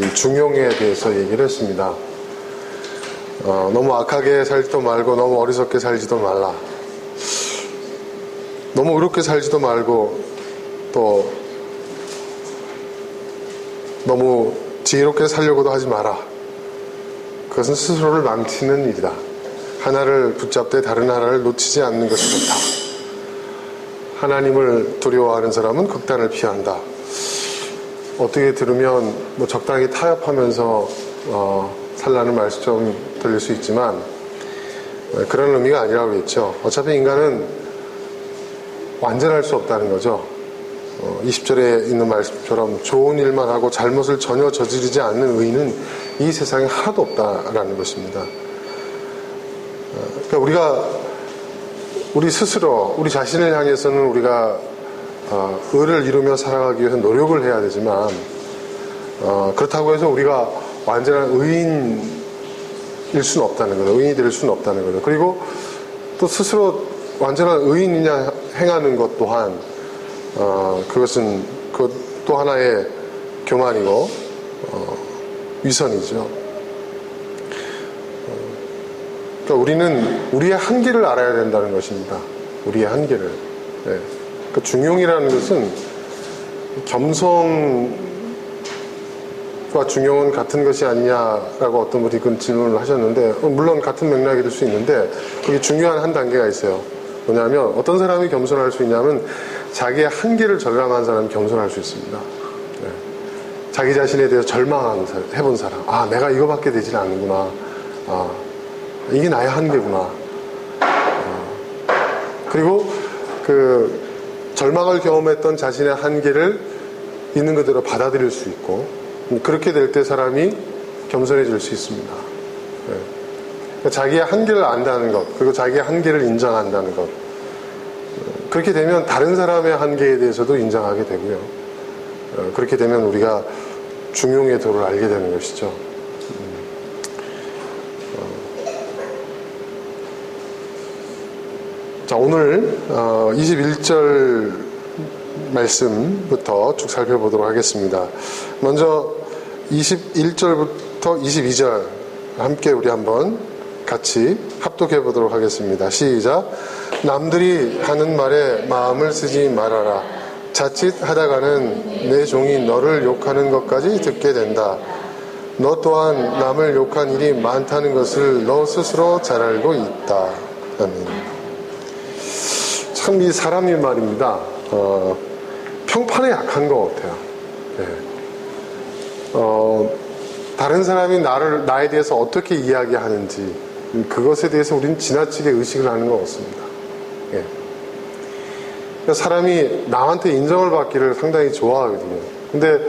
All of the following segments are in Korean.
이 중용에 대해서 얘기를 했습니다. 너무 악하게 살지도 말고 너무 어리석게 살지도 말라. 너무 의롭게 살지도 말고 또 너무 지혜롭게 살려고도 하지 마라. 그것은 스스로를 망치는 일이다. 하나를 붙잡되 다른 하나를 놓치지 않는 것이 좋다. 하나님을 두려워하는 사람은 극단을 피한다. 어떻게 들으면 뭐 적당히 타협하면서 살라는 말씀처럼 들릴 수 있지만 그런 의미가 아니라고 했죠. 어차피 인간은 완전할 수 없다는 거죠. 20절에 있는 말씀처럼 좋은 일만 하고 잘못을 전혀 저지르지 않는 의인은 이 세상에 하나도 없다라는 것입니다. 그러니까 우리 스스로 우리 자신을 향해서는 우리가 의를 이루며 살아가기 위해서 노력을 해야 되지만 그렇다고 해서 우리가 완전한 의인일 수는 없다는 거죠. 의인이 될 수는 없다는 거죠. 그리고 또 스스로 완전한 의인이냐 행하는 것 또한 그것은 또 하나의 교만이고 위선이죠. 그러니까 우리는 우리의 한계를 알아야 된다는 것입니다. 우리의 한계를. 네. 그러니까 중용이라는 것은 겸손과 중용은 같은 것이 아니냐라고 어떤 분이 그 질문을 하셨는데 물론 같은 맥락이 될 수 있는데 그게 중요한 한 단계가 있어요. 뭐냐면 어떤 사람이 겸손할 수 있냐면 자기의 한계를 절감한 사람이 겸손할 수 있습니다. 네. 자기 자신에 대해서 해본 사람. 내가 이거밖에 되질 않는구나. 이게 나의 한계구나. 그리고 그 절망을 경험했던 자신의 한계를 있는 그대로 받아들일 수 있고 그렇게 될 때 사람이 겸손해질 수 있습니다. 네. 그러니까 자기의 한계를 안다는 것, 그리고 자기의 한계를 인정한다는 것. 그렇게 되면 다른 사람의 한계에 대해서도 인정하게 되고요. 그렇게 되면 우리가 중용의 도를 알게 되는 것이죠. 자, 오늘 21절 말씀부터 쭉 살펴보도록 하겠습니다. 먼저 21절부터 22절 함께 우리 한번 같이 합독해 보도록 하겠습니다. 시작. 남들이 하는 말에 마음을 쓰지 말아라. 자칫 하다가는 내 종이 너를 욕하는 것까지 듣게 된다. 너 또한 남을 욕한 일이 많다는 것을 너 스스로 잘 알고 있다. 아멘. 참 이 사람이 말입니다. 평판에 약한 것 같아요. 네. 다른 사람이 나에 대해서 어떻게 이야기하는지 그것에 대해서 우리는 지나치게 의식을 하는 것 같습니다. 예. 그러니까 사람이 남한테 인정을 받기를 상당히 좋아하거든요. 근데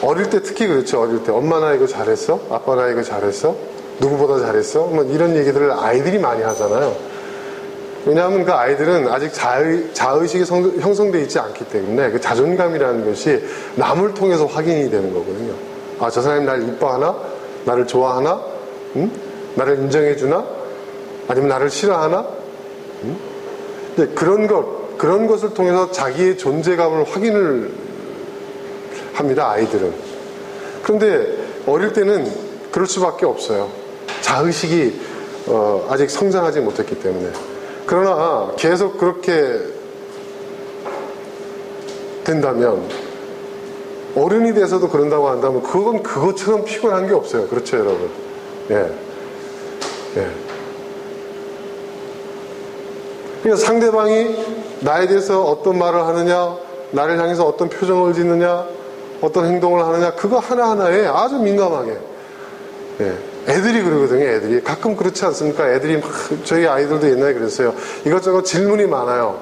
어릴 때 특히 그렇죠. 어릴 때 엄마 나 이거 잘했어? 아빠 나 이거 잘했어? 누구보다 잘했어? 뭐 이런 얘기들을 아이들이 많이 하잖아요. 왜냐하면 그 아이들은 아직 자의식이 형성되어 있지 않기 때문에 그 자존감이라는 것이 남을 통해서 확인이 되는 거거든요. 저 사람이 나를 이뻐하나? 나를 좋아하나? 나를 인정해주나? 아니면 나를 싫어하나? 그런 것을 통해서 자기의 존재감을 확인을 합니다, 아이들은. 그런데 어릴 때는 그럴 수밖에 없어요. 자의식이 아직 성장하지 못했기 때문에. 그러나 계속 그렇게 된다면 어른이 돼서도 그런다고 한다면 그건 그것처럼 피곤한 게 없어요. 그렇죠, 여러분? 예. 예. 그러니까 상대방이 나에 대해서 어떤 말을 하느냐, 나를 향해서 어떤 표정을 짓느냐, 어떤 행동을 하느냐, 그거 하나하나에 아주 민감하게. 예. 애들이 그러거든요, 애들이. 가끔 그렇지 않습니까? 애들이 저희 아이들도 옛날에 그랬어요. 이것저것 질문이 많아요.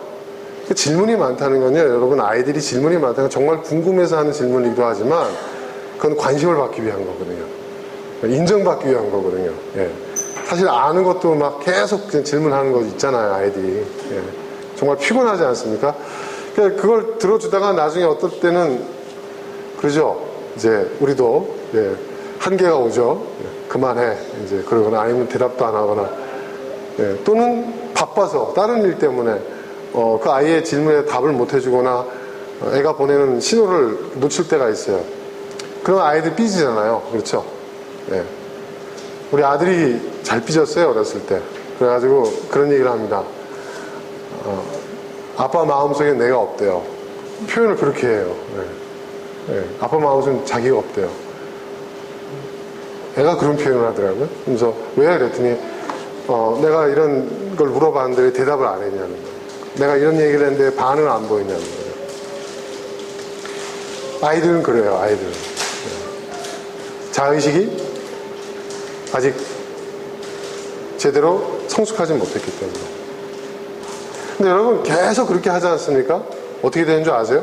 그 질문이 많다는 건요, 여러분, 아이들이 질문이 많다는 건 정말 궁금해서 하는 질문이기도 하지만, 그건 관심을 받기 위한 거거든요. 인정받기 위한 거거든요. 예. 사실 아는 것도 막 계속 그냥 질문하는 거 있잖아요, 아이들이. 예. 정말 피곤하지 않습니까? 그걸 들어주다가 나중에 어떨 때는, 그러죠. 이제, 우리도, 예. 한계가 오죠. 예. 그만해. 이제, 그러거나 아니면 대답도 안 하거나. 예. 또는 바빠서, 다른 일 때문에, 그 아이의 질문에 답을 못 해주거나, 애가 보내는 신호를 놓칠 때가 있어요. 그럼 아이들 삐지잖아요. 그렇죠? 예. 우리 아들이 잘 삐졌어요, 어렸을 때. 그래가지고 그런 얘기를 합니다. 아빠 마음속에 내가 없대요. 표현을 그렇게 해요. 예. 예. 아빠 마음속에 자기가 없대요. 애가 그런 표현을 하더라고요. 그래서 왜? 그랬더니 내가 이런 걸 물어봤는데 왜 대답을 안 했냐는 거예요. 내가 이런 얘기를 했는데 반응을 안 보였냐는 거예요. 아이들은 그래요. 아이들은. 자의식이 아직 제대로 성숙하지 못했기 때문에. 근데 여러분 계속 그렇게 하지 않습니까? 어떻게 되는 줄 아세요?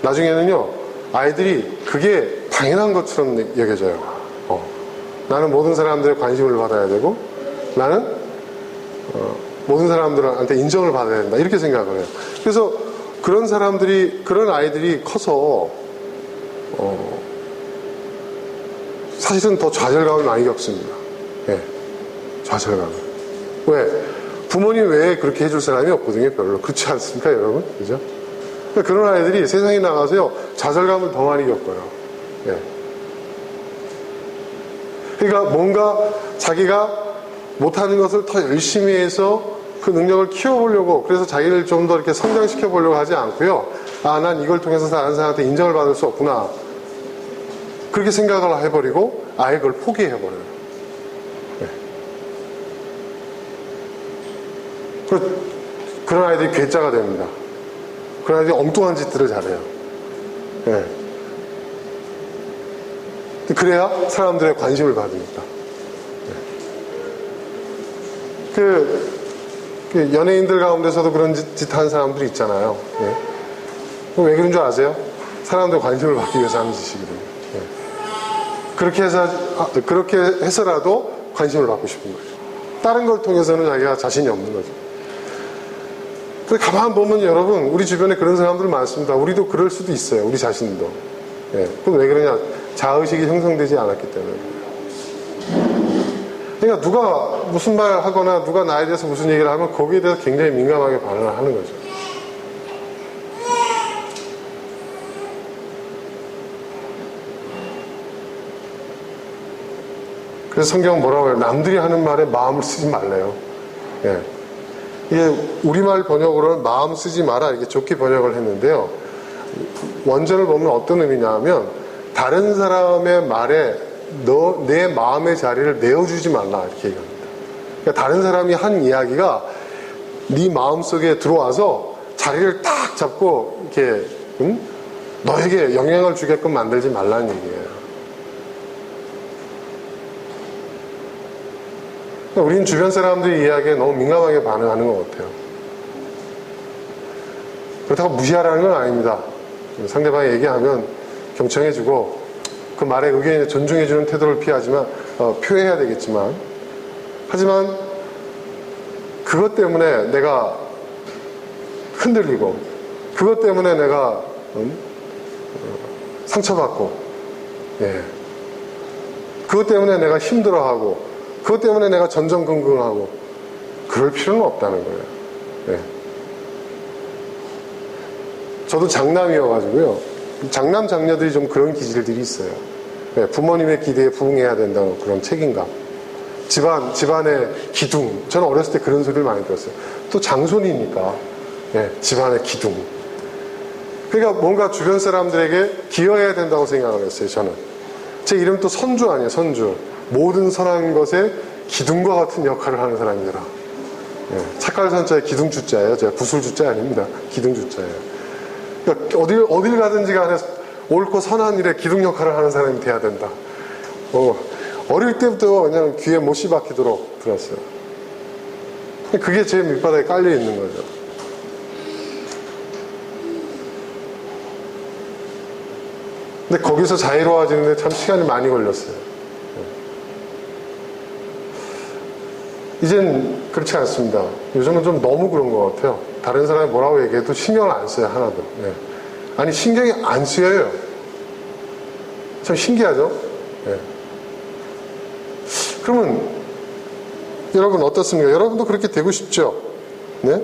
나중에는요, 아이들이 그게 당연한 것처럼 여겨져요. 나는 모든 사람들의 관심을 받아야 되고, 나는 모든 사람들한테 인정을 받아야 된다, 이렇게 생각을 해요. 그래서 그런 아이들이 커서 사실은 더 좌절감을 많이 겪습니다. 예, 좌절감. 왜? 부모님 외에 그렇게 해줄 사람이 없거든요, 별로. 그렇지 않습니까, 여러분? 그죠? 그런 아이들이 세상에 나가서요, 좌절감을 더 많이 겪어요. 예. 그러니까 뭔가 자기가 못하는 것을 더 열심히 해서 그 능력을 키워보려고, 그래서 자기를 좀 더 이렇게 성장시켜보려고 하지 않고요. 아, 난 이걸 통해서 다른 사람한테 인정을 받을 수 없구나. 그렇게 생각을 해버리고 아예 그걸 포기해버려요. 네. 그런 아이들이 괴짜가 됩니다. 그런 아이들이 엉뚱한 짓들을 잘해요. 네. 그래야 사람들의 관심을 받으니까. 네. 연예인들 가운데서도 그런 짓 하는 사람들이 있잖아요. 네. 왜 그런 줄 아세요? 사람들 관심을 받기 위해서 하는 짓이거든요. 네. 그렇게 해서라도 관심을 받고 싶은 거죠. 다른 걸 통해서는 자기가 자신이 없는 거죠. 근데 가만 보면 여러분, 우리 주변에 그런 사람들 많습니다. 우리도 그럴 수도 있어요. 우리 자신도. 예. 그럼 왜 그러냐? 자의식이 형성되지 않았기 때문에. 그러니까 누가 무슨 말 하거나 누가 나에 대해서 무슨 얘기를 하면 거기에 대해서 굉장히 민감하게 반응을 하는 거죠. 그래서 성경은 뭐라고 해요? 남들이 하는 말에 마음을 쓰지 말래요. 예. 이게 우리말 번역으로는 마음 쓰지 마라, 이렇게 좋게 번역을 했는데요. 원전을 보면 어떤 의미냐면, 다른 사람의 말에 내 마음의 자리를 내어주지 말라, 이렇게 얘기합니다. 그러니까 다른 사람이 한 이야기가 네 마음속에 들어와서 자리를 딱 잡고 이렇게 너에게 영향을 주게끔 만들지 말라는 얘기예요. 그러니까 우리는 주변 사람들의 이야기에 너무 민감하게 반응하는 것 같아요. 그렇다고 무시하라는 건 아닙니다. 상대방이 얘기하면 경청해주고 그 말의 의견에 존중해주는 태도를 표해야 되겠지만, 하지만 그것 때문에 내가 흔들리고, 그것 때문에 내가 상처받고, 예. 그것 때문에 내가 힘들어하고, 그것 때문에 내가 전전긍긍하고, 그럴 필요는 없다는 거예요. 예. 저도 장남이어가지고요, 장남 장녀들이 좀 그런 기질들이 있어요. 네, 부모님의 기대에 부응해야 된다는 그런 책임감. 집안의 기둥. 저는 어렸을 때 그런 소리를 많이 들었어요. 또 장손이니까, 네, 집안의 기둥. 그러니까 뭔가 주변 사람들에게 기여해야 된다고 생각을 했어요, 저는. 제 이름 또 선주 아니에요, 선주. 모든 선한 것에 기둥과 같은 역할을 하는 사람이더라. 네, 착갈선자의 기둥주자예요. 제가 구술주자 아닙니다. 기둥주자예요. 그러니까 어딜 가든지 간에 옳고 선한 일에 기둥 역할을 하는 사람이 돼야 된다. 어릴 때부터 그냥 귀에 못이 박히도록 들었어요. 그게 제 밑바닥에 깔려 있는 거죠. 근데 거기서 자유로워지는데 참 시간이 많이 걸렸어요. 이젠 그렇지 않습니다. 요즘은 좀 너무 그런 것 같아요. 다른 사람이 뭐라고 얘기해도 신경을 안 써요, 하나도. 네. 아니, 신경이 안 쓰여요. 참 신기하죠? 네. 그러면 여러분 어떻습니까? 여러분도 그렇게 되고 싶죠? 네?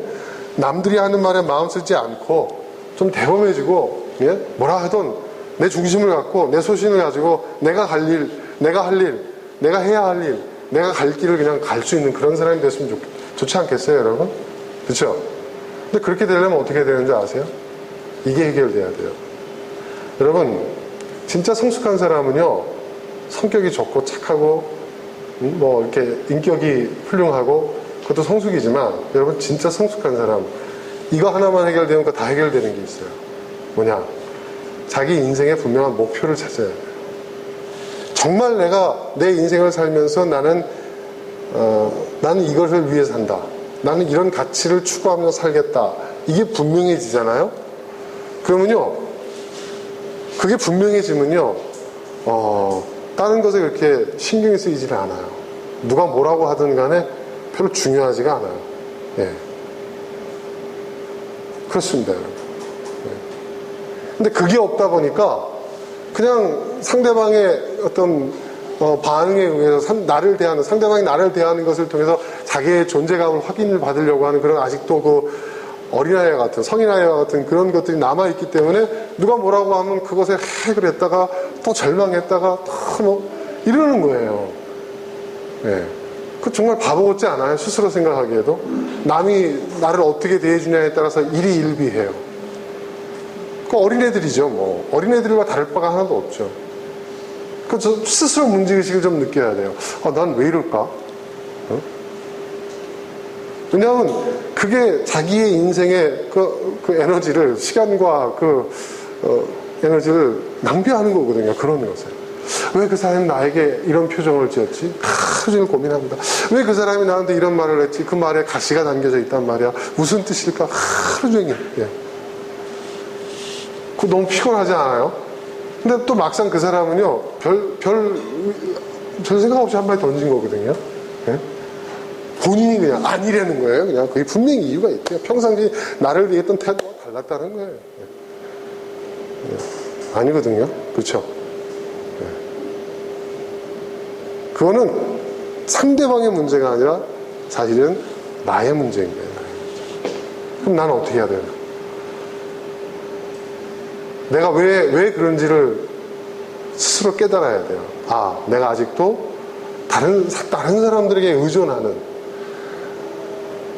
남들이 하는 말에 마음 쓰지 않고 좀 대범해지고, 예? 뭐라 하던 내 중심을 갖고 내 소신을 가지고 내가 할 일, 내가 할 일, 내가 해야 할 일, 내가 갈 길을 그냥 갈 수 있는 그런 사람이 됐으면 좋지 않겠어요, 여러분? 그렇죠? 근데 그렇게 되려면 어떻게 되는지 아세요? 이게 해결돼야 돼요. 여러분, 진짜 성숙한 사람은요, 성격이 좋고 착하고 뭐 이렇게 인격이 훌륭하고 그것도 성숙이지만, 여러분 진짜 성숙한 사람, 이거 하나만 해결되면 그거 다 해결되는 게 있어요. 뭐냐? 자기 인생에 분명한 목표를 찾아야 돼요. 정말 내가 내 인생을 살면서 나는 이것을 위해 산다. 나는 이런 가치를 추구하면서 살겠다. 이게 분명해지잖아요? 그러면요, 그게 분명해지면요, 다른 것에 그렇게 신경이 쓰이지를 않아요. 누가 뭐라고 하든 간에 별로 중요하지가 않아요. 예. 그렇습니다, 여러분. 예. 근데 그게 없다 보니까 그냥 상대방의 어떤 반응에 의해서 상대방이 나를 대하는 것을 통해서 자기의 존재감을 확인을 받으려고 하는 그런 아직도 그 어린아이와 같은, 성인아이와 같은 그런 것들이 남아있기 때문에 누가 뭐라고 하면 그것에 그랬다가 또 절망했다가 또 뭐 이러는 거예요. 예. 그 정말 바보 같지 않아요? 스스로 생각하기에도. 남이 나를 어떻게 대해주냐에 따라서 일희일비해요. 그 어린애들이죠, 뭐. 어린애들과 다를 바가 하나도 없죠. 그 스스로 문제의식을 좀 느껴야 돼요. 난 왜 이럴까? 왜냐하면 그게 자기의 인생의 그 에너지를, 시간과 에너지를 낭비하는 거거든요. 그런 것을. 왜 그 사람이 나에게 이런 표정을 지었지? 하루 종일 고민합니다. 왜 그 사람이 나한테 이런 말을 했지? 그 말에 가시가 담겨져 있단 말이야. 무슨 뜻일까? 하루 종일. 예. 그거 너무 피곤하지 않아요? 근데 또 막상 그 사람은요, 별 생각 없이 한 발 던진 거거든요. 예? 본인이 그냥 아니라는 거예요. 그냥 그게 분명히 이유가 있대요. 평상시 나를 위했던 태도가 달랐다는 거예요. 예. 아니거든요. 그렇죠? 예. 그거는 상대방의 문제가 아니라 사실은 나의 문제인 거예요. 그럼 나는 어떻게 해야 되나? 내가 왜 그런지를 스스로 깨달아야 돼요. 내가 아직도 다른 사람들에게 의존하는,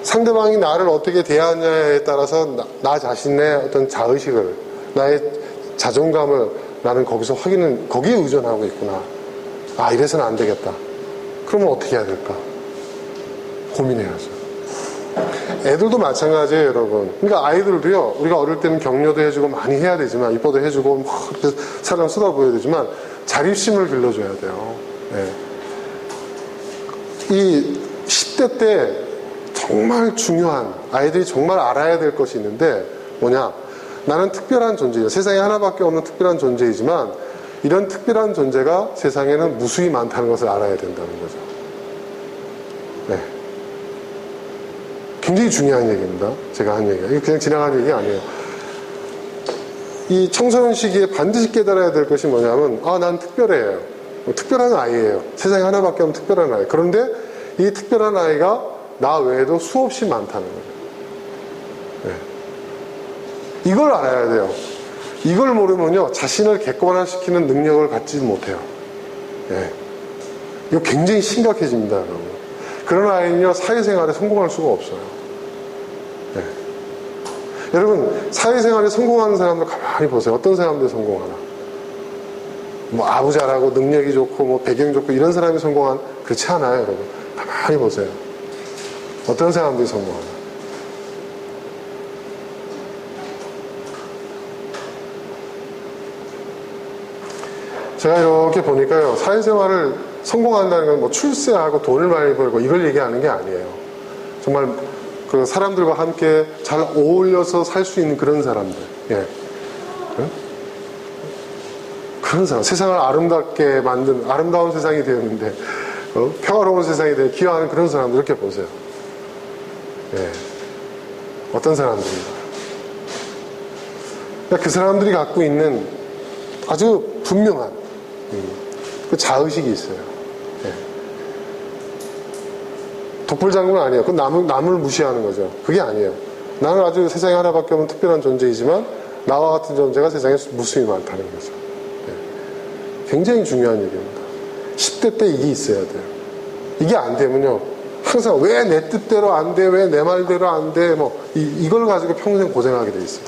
상대방이 나를 어떻게 대하느냐에 따라서 나 자신의 어떤 자의식을, 나의 자존감을 나는 거기서 거기에 의존하고 있구나. 이래서는 안 되겠다. 그러면 어떻게 해야 될까? 고민해야죠. 애들도 마찬가지예요, 여러분. 그러니까 아이들도요, 우리가 어릴 때는 격려도 해주고 많이 해야 되지만, 이뻐도 해주고, 이렇게 사랑 쏟아부어야 되지만, 자립심을 길러줘야 돼요. 네. 이 10대 때 정말 중요한, 아이들이 정말 알아야 될 것이 있는데, 뭐냐? 나는 특별한 존재예요. 세상에 하나밖에 없는 특별한 존재이지만, 이런 특별한 존재가 세상에는 무수히 많다는 것을 알아야 된다는 거죠. 네. 굉장히 중요한 얘기입니다. 제가 한 얘기가. 이거 그냥 지나간 얘기 아니에요. 이 청소년 시기에 반드시 깨달아야 될 것이 뭐냐면, 난 특별해요. 특별한 아이예요. 세상에 하나밖에 없는 특별한 아이. 그런데 이 특별한 아이가 나 외에도 수없이 많다는 거예요. 네. 이걸 알아야 돼요. 이걸 모르면요, 자신을 객관화시키는 능력을 갖지 못해요. 네. 이거 굉장히 심각해집니다, 여러분. 그런 아이는요, 사회생활에 성공할 수가 없어요. 네. 여러분, 사회생활에 성공하는 사람들 가만히 보세요. 어떤 사람들이 성공하나? 뭐, 아부 잘하고, 능력이 좋고, 뭐, 배경 좋고, 이런 사람이 그렇지 않아요, 여러분. 가만히 보세요. 어떤 사람들이 성공하나? 제가 이렇게 보니까요, 사회생활을 성공한다는 건 뭐 출세하고 돈을 많이 벌고 이걸 얘기하는 게 아니에요. 정말 그 사람들과 함께 잘 어울려서 살 수 있는 그런 사람들. 예. 그런 사람. 세상을 아름답게 만든, 아름다운 세상이 되었는데, 평화로운 세상이 되어 기여하는 그런 사람들 이렇게 보세요. 예. 어떤 사람들인가. 그러니까 그 사람들이 갖고 있는 아주 분명한 그 자의식이 있어요. 예. 독불장군은 아니에요. 그건 남을 무시하는 거죠. 그게 아니에요. 나는 아주 세상에 하나밖에 없는 특별한 존재이지만 나와 같은 존재가 세상에 무수히 많다는 거죠. 굉장히 중요한 얘기입니다. 10대 때 이게 있어야 돼요. 이게 안 되면요, 항상 왜 내 뜻대로 안 돼, 왜 내 말대로 안 돼, 뭐 이걸 가지고 평생 고생하게 돼 있어요.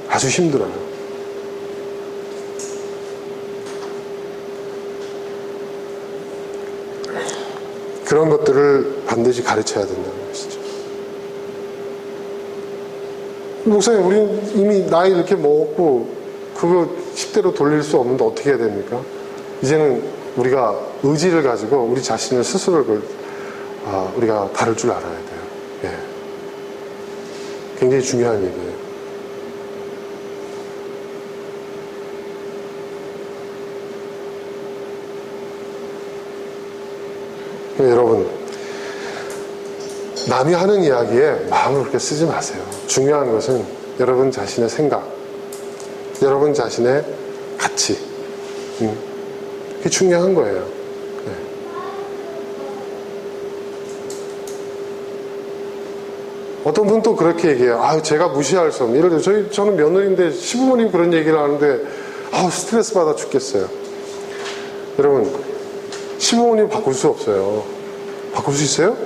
아주 힘들어요. 그런 것들을 반드시 가르쳐야 된다는 것이죠. 목사님, 우리는 이미 나이 이렇게 먹었고 그거 10대로 돌릴 수 없는데 어떻게 해야 됩니까? 이제는 우리가 의지를 가지고 우리 자신을 스스로를 우리가 다룰 줄 알아야 돼요. 예. 굉장히 중요한 얘기예요. 여러분, 남이 하는 이야기에 마음을 그렇게 쓰지 마세요. 중요한 것은 여러분 자신의 생각, 여러분 자신의 가치, 그게 중요한 거예요. 네. 어떤 분은 또 그렇게 얘기해요. 제가 무시할 수 없는, 예를 들어 저는 며느리인데 시부모님 그런 얘기를 하는데 스트레스 받아 죽겠어요. 여러분, 시부모님 바꿀 수 없어요. 바꿀 수 있어요?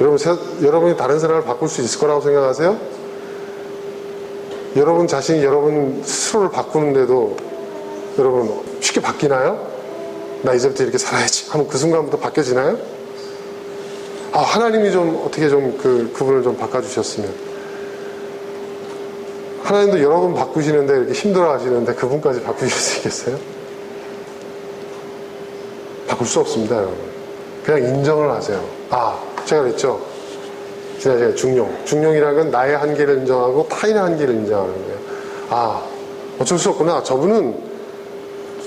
여러분이 다른 사람을 바꿀 수 있을 거라고 생각하세요? 여러분 자신이 여러분 스스로를 바꾸는데도 여러분 쉽게 바뀌나요? 나 이제부터 이렇게 살아야지 하면 그 순간부터 바뀌어지나요? 하나님이 좀 어떻게 좀 그분을 좀 바꿔주셨으면. 하나님도 여러분 바꾸시는데 이렇게 힘들어 하시는데 그분까지 바꾸실 수 있겠어요? 바꿀 수 없습니다, 여러분. 그냥 인정을 하세요. 제가 그랬죠. 지난주에 중용이라는 건 나의 한계를 인정하고 타인의 한계를 인정하는 거예요. 어쩔 수 없구나. 저분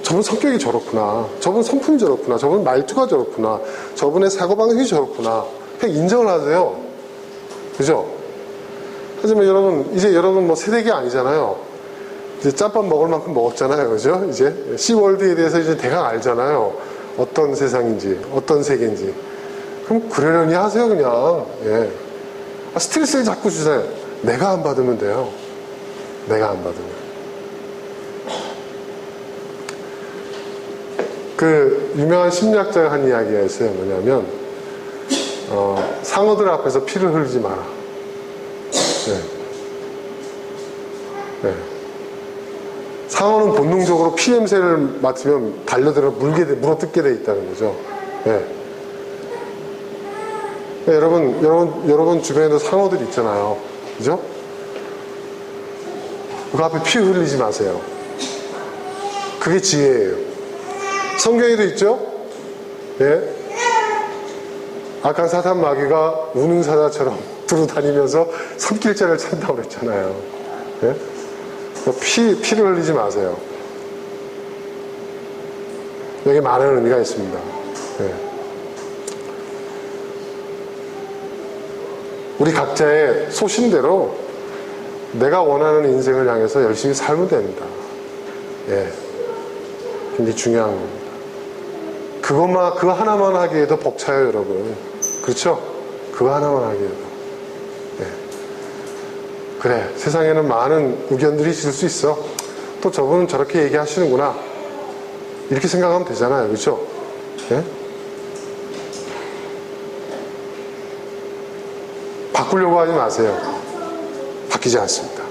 성격이 저렇구나. 저분 성품이 저렇구나. 저분 말투가 저렇구나. 저분의 사고방식이 저렇구나. 그냥 인정을 하세요. 그죠? 하지만 이제 여러분 뭐 세대기 아니잖아요. 이제 짬밥 먹을 만큼 먹었잖아요. 그죠? 이제 시월드에 대해서 이제 대강 알잖아요. 어떤 세상인지, 어떤 세계인지. 그럼 그러려니 하세요, 그냥. 예. 스트레스를 자꾸 주세요. 내가 안 받으면 돼요. 내가 안 받으면. 유명한 심리학자가 한 이야기가 있어요. 뭐냐면, 상어들 앞에서 피를 흘리지 마라. 네. 네. 상어는 본능적으로 피 냄새를 맡으면 달려들어 물어뜯게 돼 있다는 거죠. 네. 네, 여러분 주변에도 상어들 있잖아요. 그죠? 그 앞에 피 흘리지 마세요. 그게 지혜예요. 성경에도 있죠? 예? 악한 사탄 마귀가 우는 사자처럼 두루 다니면서 손길자를 찬다고 그랬잖아요. 예? 피를 흘리지 마세요. 여기 많은 의미가 있습니다. 예. 우리 각자의 소신대로 내가 원하는 인생을 향해서 열심히 살면 됩니다. 예. 굉장히 중요한 겁니다. 그거 하나만 하기에도 벅차요, 여러분. 그렇죠? 그거 하나만 하기에도. 예. 그래, 세상에는 많은 의견들이 있을 수 있어. 또 저분은 저렇게 얘기하시는구나. 이렇게 생각하면 되잖아요. 그렇죠? 예? 바꾸려고 하지 마세요. 바뀌지 않습니다.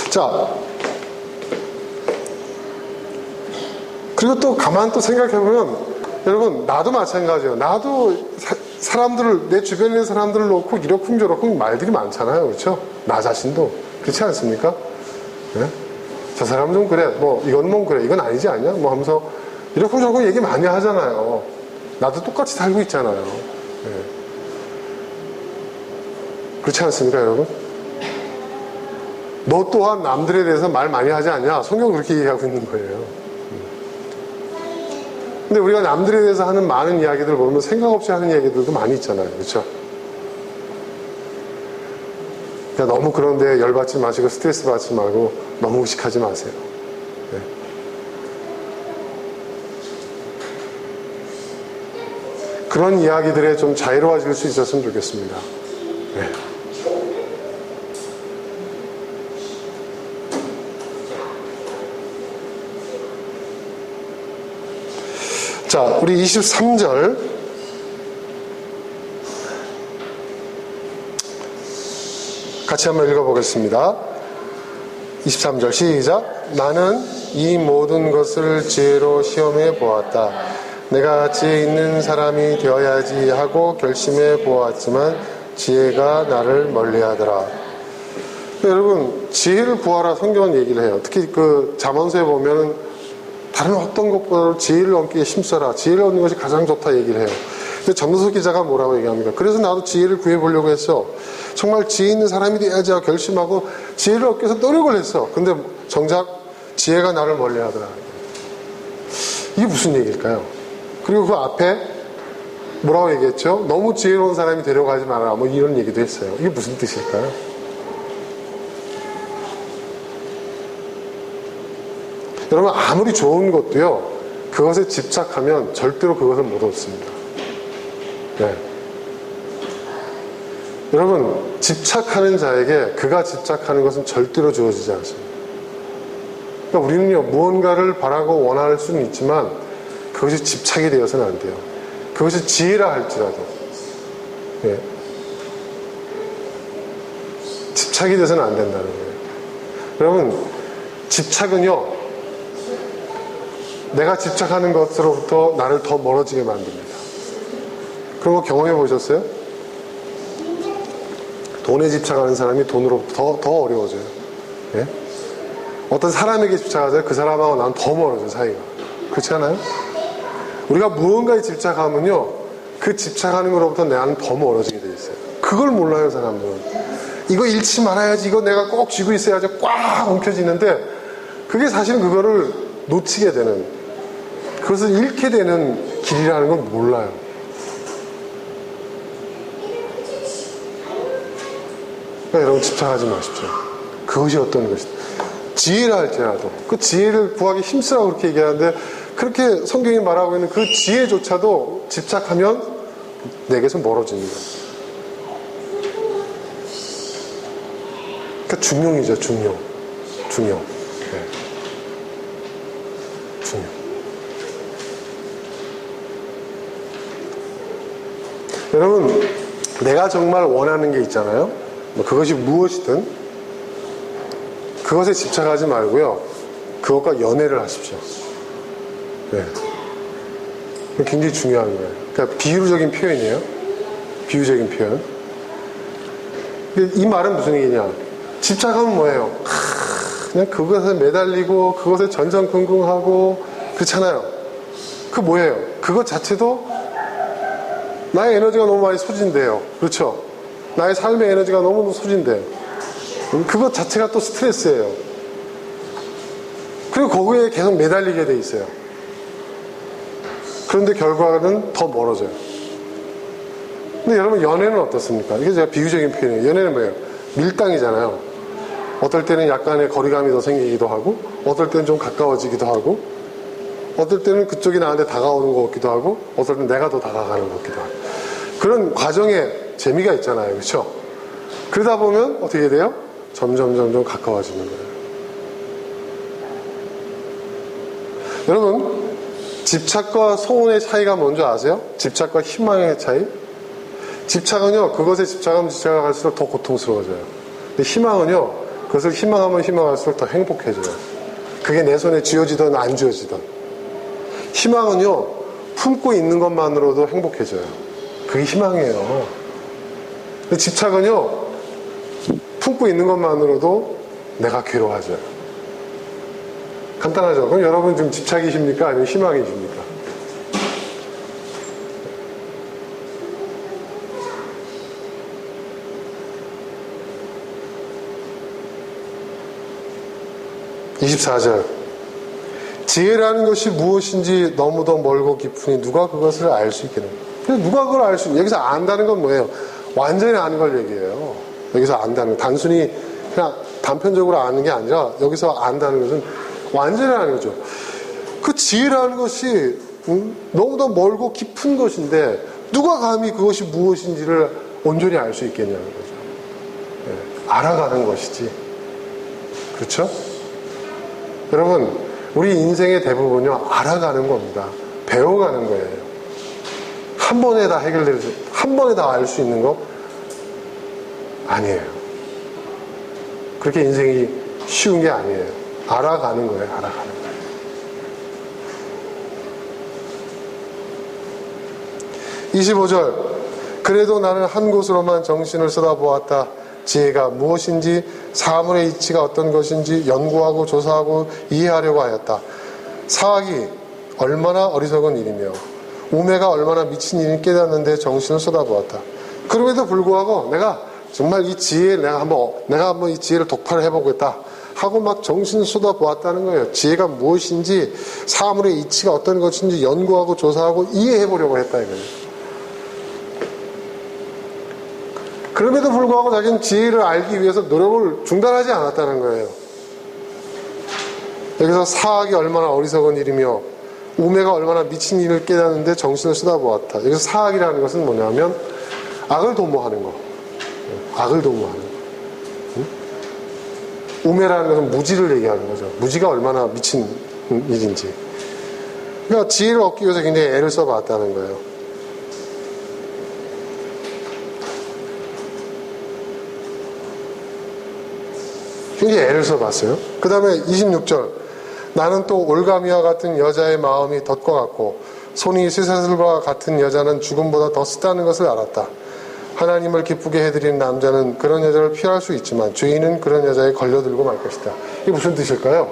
자, 그리고 또 가만 또 생각해보면 여러분, 나도 마찬가지예요. 나도 내 주변에 있는 사람들을 놓고 이러쿵저러쿵 말들이 많잖아요. 그렇죠? 나 자신도 그렇지 않습니까? 네? 저 사람은 좀 그래, 이건 뭐 그래, 이건 아니지 않냐? 하면서 이러쿵저러쿵 얘기 많이 하잖아요. 나도 똑같이 살고 있잖아요. 네. 그렇지 않습니까, 여러분? 너 또한 남들에 대해서 말 많이 하지 않냐? 성경은 그렇게 얘기하고 있는 거예요. 근데 우리가 남들에 대해서 하는 많은 이야기들 보면 생각 없이 하는 이야기들도 많이 있잖아요. 그렇죠? 그러니까 너무 그런데 열받지 마시고 스트레스 받지 말고 너무 의식하지 마세요. 네. 그런 이야기들에 좀 자유로워질 수 있었으면 좋겠습니다. 네. 자, 우리 23절. 같이 한번 읽어보겠습니다. 23절 시작. 나는 이 모든 것을 지혜로 시험해 보았다. 내가 지혜 있는 사람이 되어야지 하고 결심해 보았지만 지혜가 나를 멀리하더라. 여러분, 지혜를 구하라 성경은 얘기를 해요. 특히 그 잠언서에 보면 다른 어떤 것보다 지혜를 얻기에 힘써라. 지혜를 얻는 것이 가장 좋다 얘기를 해요. 근데 전도서 기자가 뭐라고 얘기합니까? 그래서 나도 지혜를 구해보려고 했어. 정말 지혜 있는 사람이 돼야지 하고 결심하고 지혜를 얻기 위해서 노력을 했어. 근데 정작 지혜가 나를 멀리하더라. 이게 무슨 얘기일까요? 그리고 그 앞에 뭐라고 얘기했죠? 너무 지혜로운 사람이 되려고 하지 마라. 뭐 이런 얘기도 했어요. 이게 무슨 뜻일까요? 여러분, 아무리 좋은 것도요, 그것에 집착하면 절대로 그것을 못 얻습니다. 네. 여러분, 집착하는 자에게 그가 집착하는 것은 절대로 주어지지 않습니다. 그러니까 우리는요, 무언가를 바라고 원할 수는 있지만 그것이 집착이 되어서는 안 돼요. 그것이 지혜라 할지라도. 네. 집착이 돼서는 안 된다는 거예요. 여러분, 집착은요, 내가 집착하는 것으로부터 나를 더 멀어지게 만듭니다. 그런 거 경험해 보셨어요? 돈에 집착하는 사람이 돈으로부터 더 어려워져요. 예? 어떤 사람에게 집착하잖아요. 그 사람하고 나는 더 멀어져요, 사이가. 그렇지 않아요? 우리가 무언가에 집착하면요, 그 집착하는 것로부터 나는 더 멀어지게 돼 있어요. 그걸 몰라요, 사람들은. 이거 잃지 말아야지, 이거 내가 꼭 쥐고 있어야지 꽉 움켜쥐는데, 그게 사실은 그거를 놓치게 되는, 그것을 잃게 되는 길이라는 건 몰라요. 그러니까 여러분, 집착하지 마십시오. 그것이 어떤 것이다. 지혜라 할지라도 그 지혜를 구하기 힘쓰라고 그렇게 얘기하는데, 그렇게 성경이 말하고 있는 그 지혜조차도 집착하면 내게서 멀어집니다. 그러니까 중용이죠. 중용. 네. 중용. 여러분, 내가 정말 원하는 게 있잖아요. 뭐 그것이 무엇이든 그것에 집착하지 말고요, 그것과 연애를 하십시오. 네. 굉장히 중요한 거예요. 그러니까 비유적인 표현이에요. 비유적인 표현. 근데 이 말은 무슨 얘기냐? 집착하면 뭐예요? 그냥 그것에 매달리고 그것에 전전긍긍하고 그렇잖아요. 그 뭐예요? 그것 자체도 나의 에너지가 너무 많이 소진돼요. 그렇죠? 나의 삶의 에너지가 너무 소진돼요. 그것 자체가 또 스트레스예요. 그리고 거기에 계속 매달리게 돼 있어요. 그런데 결과는 더 멀어져요. 근데 여러분, 연애는 어떻습니까? 이게 제가 비유적인 표현이에요. 연애는 뭐예요? 밀당이잖아요. 어떨 때는 약간의 거리감이 더 생기기도 하고, 어떨 때는 좀 가까워지기도 하고, 어떨 때는 그쪽이 나한테 다가오는 것 같기도 하고, 어떨 때는 내가 더 다가가는 것 같기도 하고. 그런 과정에 재미가 있잖아요. 그렇죠? 그러다 보면 어떻게 돼요? 점점 가까워지는 거예요. 여러분, 집착과 소원의 차이가 뭔지 아세요? 집착과 희망의 차이? 집착은요, 그것에 집착하면 집착할수록 더 고통스러워져요. 근데 희망은요, 그것을 희망하면 희망할수록 더 행복해져요. 그게 내 손에 쥐어지든 안 쥐어지든. 희망은요, 품고 있는 것만으로도 행복해져요. 그게 희망이에요. 근데 집착은요, 품고 있는 것만으로도 내가 괴로워져요. 간단하죠? 그럼 여러분 지금 집착이십니까? 아니면 희망이십니까? (24절) 지혜라는 것이 무엇인지 너무도 멀고 깊으니 누가 그것을 알 수 있겠는가? 누가 그걸 알 수 있는? 여기서 안다는 건 뭐예요? 완전히 아는 걸 얘기해요. 여기서 안다는 거. 단순히 그냥 단편적으로 아는 게 아니라 여기서 안다는 것은 완전히 아는 거죠. 그 지혜라는 것이 너무도 멀고 깊은 것인데 누가 감히 그것이 무엇인지를 온전히 알 수 있겠냐는 거죠. 네. 알아가는 것이지. 그렇죠? 여러분, 우리 인생의 대부분요, 알아가는 겁니다. 배워가는 거예요. 한 번에 다 한 번에 다 알 수 있는 거 아니에요. 그렇게 인생이 쉬운 게 아니에요. 알아가는 거예요. 알아가는 거예요. 25절, 그래도 나는 한 곳으로만 정신을 쏟아보았다. 지혜가 무엇인지, 사물의 이치가 어떤 것인지 연구하고 조사하고 이해하려고 하였다. 사악이 얼마나 어리석은 일이며 우매가 얼마나 미친 일인지 깨닫는데 정신을 쏟아보았다. 그럼에도 불구하고 내가 정말 이 지혜를 내가 한번 이 지혜를 독파를 해보겠다 하고 막 정신을 쏟아보았다는 거예요. 지혜가 무엇인지, 사물의 이치가 어떤 것인지 연구하고 조사하고 이해해보려고 했다 이거예요. 그럼에도 불구하고 자기는 지혜를 알기 위해서 노력을 중단하지 않았다는 거예요. 여기서 사악이 얼마나 어리석은 일이며 우매가 얼마나 미친 일을 깨닫는데 정신을 쏟아보았다. 여기서 사악이라는 것은 뭐냐면 악을 도모하는 거. 악을 도모하는 거. 우매라는 것은 무지를 얘기하는 거죠. 무지가 얼마나 미친 일인지. 그러니까 지혜를 얻기 위해서 굉장히 애를 써봤다는 거예요. 굉장히 애를 써봤어요. 그 다음에 26절, 나는 또 올가미와 같은 여자의 마음이 덫과 같고 손이 쇠사슬과 같은 여자는 죽음보다 더 쓰다는 것을 알았다. 하나님을 기쁘게 해드리는 남자는 그런 여자를 피할 수 있지만 죄인은 그런 여자에 걸려들고 말 것이다. 이게 무슨 뜻일까요?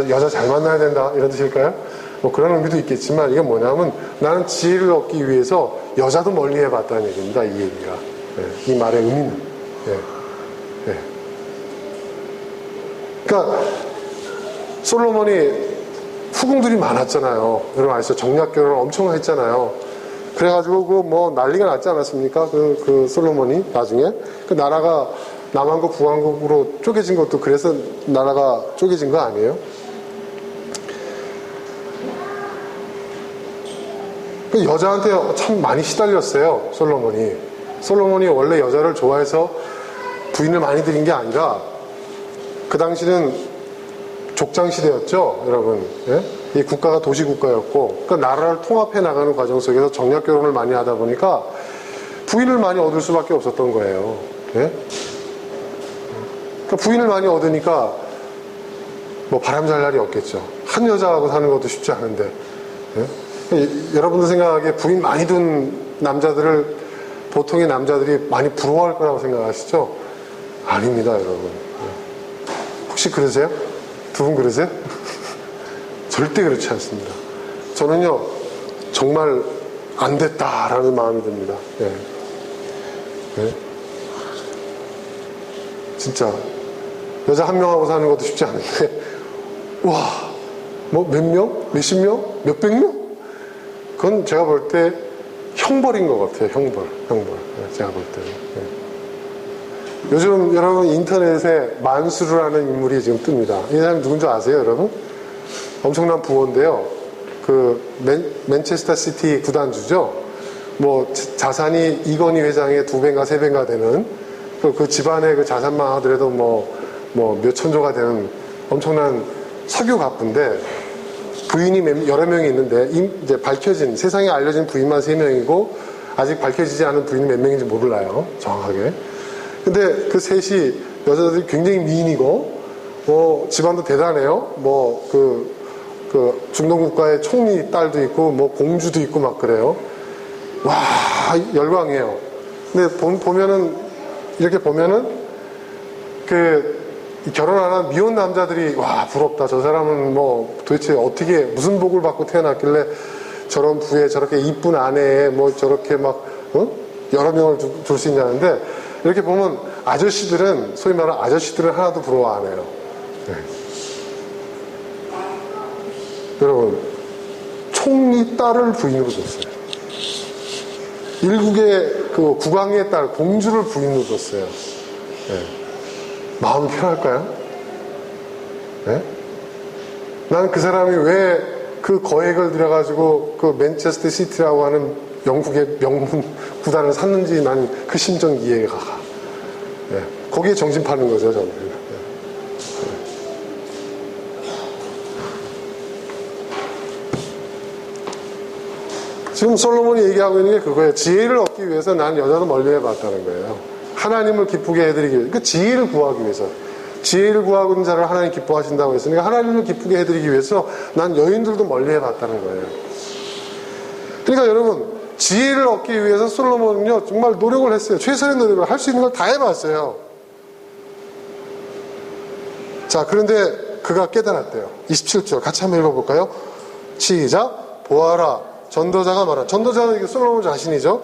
여자 잘 만나야 된다 이런 뜻일까요? 뭐 그런 의미도 있겠지만 이게 뭐냐면 나는 지혜를 얻기 위해서 여자도 멀리 해봤다는 얘기입니다. 이 얘기가. 이 말의 의미는. 그러니까 솔로몬이 후궁들이 많았잖아요. 여러분 아시죠? 정략 결혼을 엄청 했잖아요. 그래가지고 그 뭐 난리가 났지 않았습니까? 그 솔로몬이 나중에 그 나라가 남왕국 북왕국으로 쪼개진 것도 그래서 나라가 쪼개진 거 아니에요? 그 여자한테 참 많이 시달렸어요. 솔로몬이 원래 여자를 좋아해서 부인을 많이 들인 게 아니라 그 당시는 족장시대였죠, 여러분. 예? 이 국가가 도시국가였고, 그러니까 나라를 통합해 나가는 과정 속에서 정략 결혼을 많이 하다 보니까 부인을 많이 얻을 수밖에 없었던 거예요. 예? 그러니까 부인을 많이 얻으니까 뭐 바람 잘 날이 없겠죠. 한 여자하고 사는 것도 쉽지 않은데. 예? 여러분들 생각하기에 부인 많이 둔 남자들을 보통의 남자들이 많이 부러워할 거라고 생각하시죠? 아닙니다, 여러분. 혹시 그러세요? 두 분 그러세요? 절대 그렇지 않습니다. 저는요, 정말 안 됐다라는 마음이 듭니다. 네. 네. 진짜 여자 한 명하고 사는 것도 쉽지 않은데 와, 뭐 몇 명? 몇십 명? 몇백 명? 그건 제가 볼 때 형벌인 것 같아요. 형벌. 네, 제가 볼 때는. 네. 요즘 여러분 인터넷에 만수르라는 인물이 지금 뜹니다. 이 사람이 누군지 아세요, 여러분? 엄청난 부호인데요. 그 맨체스터 시티 구단주죠. 뭐 자산이 이건희 회장의 2배인가 3배인가 되는 그 집안의 그 자산만 하더라도 뭐 몇 천조가 되는 엄청난 석유 갑부인데 부인이 여러 명이 있는데 이제 밝혀진 세상에 알려진 부인만 3명이고 아직 밝혀지지 않은 부인이 몇 명인지 몰라요, 정확하게. 근데 그 셋이 여자들이 굉장히 미인이고 뭐 집안도 대단해요. 뭐 그 중동 국가의 총리 딸도 있고 뭐 공주도 있고 막 그래요. 와, 열광해요. 근데 보면은 이렇게 보면은 그 결혼 안 한 미혼 남자들이 와, 부럽다. 저 사람은 뭐 도대체 어떻게 무슨 복을 받고 태어났길래 저런 부에 저렇게 이쁜 아내에 뭐 저렇게 막 여러 명을 줄 수 있냐는데 이렇게 보면 아저씨들은 소위 말하는 아저씨들은 하나도 부러워 안 해요. 네. 여러분 총리 딸을 부인으로 뒀어요. 일국의 그 국왕의 딸 공주를 부인으로 뒀어요. 네. 마음이 편할까요? 네? 난 그 사람이 왜 그 거액을 들여가지고 그 맨체스터 시티라고 하는 영국의 명문 구단을 샀는지 난 그 심정 이해가 가. 네. 거기에 정신 파는 거죠, 저는. 네. 지금 솔로몬이 얘기하고 있는 게 그거예요. 지혜를 얻기 위해서 난 여자도 멀리해봤다는 거예요. 하나님을 기쁘게 해드리기 위해서. 그 지혜를 구하기 위해서. 지혜를 구하고 있는 자를 하나님 기뻐하신다고 했으니까 하나님을 기쁘게 해드리기 위해서 난 여인들도 멀리해봤다는 거예요. 그러니까 여러분, 지혜를 얻기 위해서 솔로몬은요, 정말 노력을 했어요. 최선의 노력을 할 수 있는 걸 다 해봤어요. 자, 그런데 그가 깨달았대요. 27절 같이 한번 읽어볼까요? 시작. 보아라. 전도자가 말한. 전도자는 이게 솔로몬 자신이죠.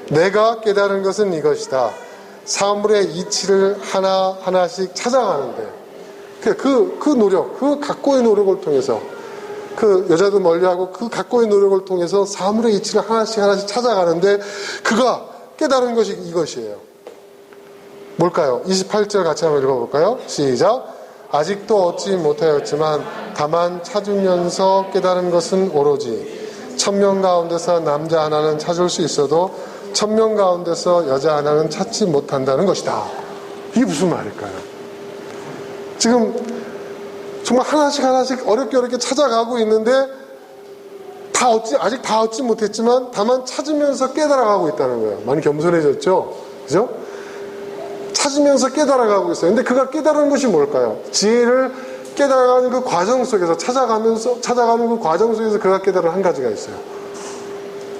내가 깨달은 것은 이것이다. 사물의 이치를 하나하나씩 찾아가는데 그 노력, 그 각고의 노력을 통해서 그 여자도 멀리하고 그 각고의 노력을 통해서 사물의 이치를 하나씩 찾아가는데 그가 깨달은 것이 이것이에요. 뭘까요? 28절 같이 한번 읽어볼까요? 시작. 아직도 얻지 못하였지만 다만 찾으면서 깨달은 것은 오로지 1000명 가운데서 남자 하나는 찾을 수 있어도 1000명 가운데서 여자 하나는 찾지 못한다는 것이다. 이게 무슨 말일까요? 지금 정말 하나씩 어렵게 찾아가고 있는데 아직 다 얻지 못했지만 다만 찾으면서 깨달아가고 있다는 거예요. 많이 겸손해졌죠? 그죠? 찾으면서 깨달아가고 있어요. 근데 그가 깨달은 것이 뭘까요? 지혜를 깨달아가는 그 과정 속에서 찾아가는 그 과정 속에서 그가 깨달은 한 가지가 있어요.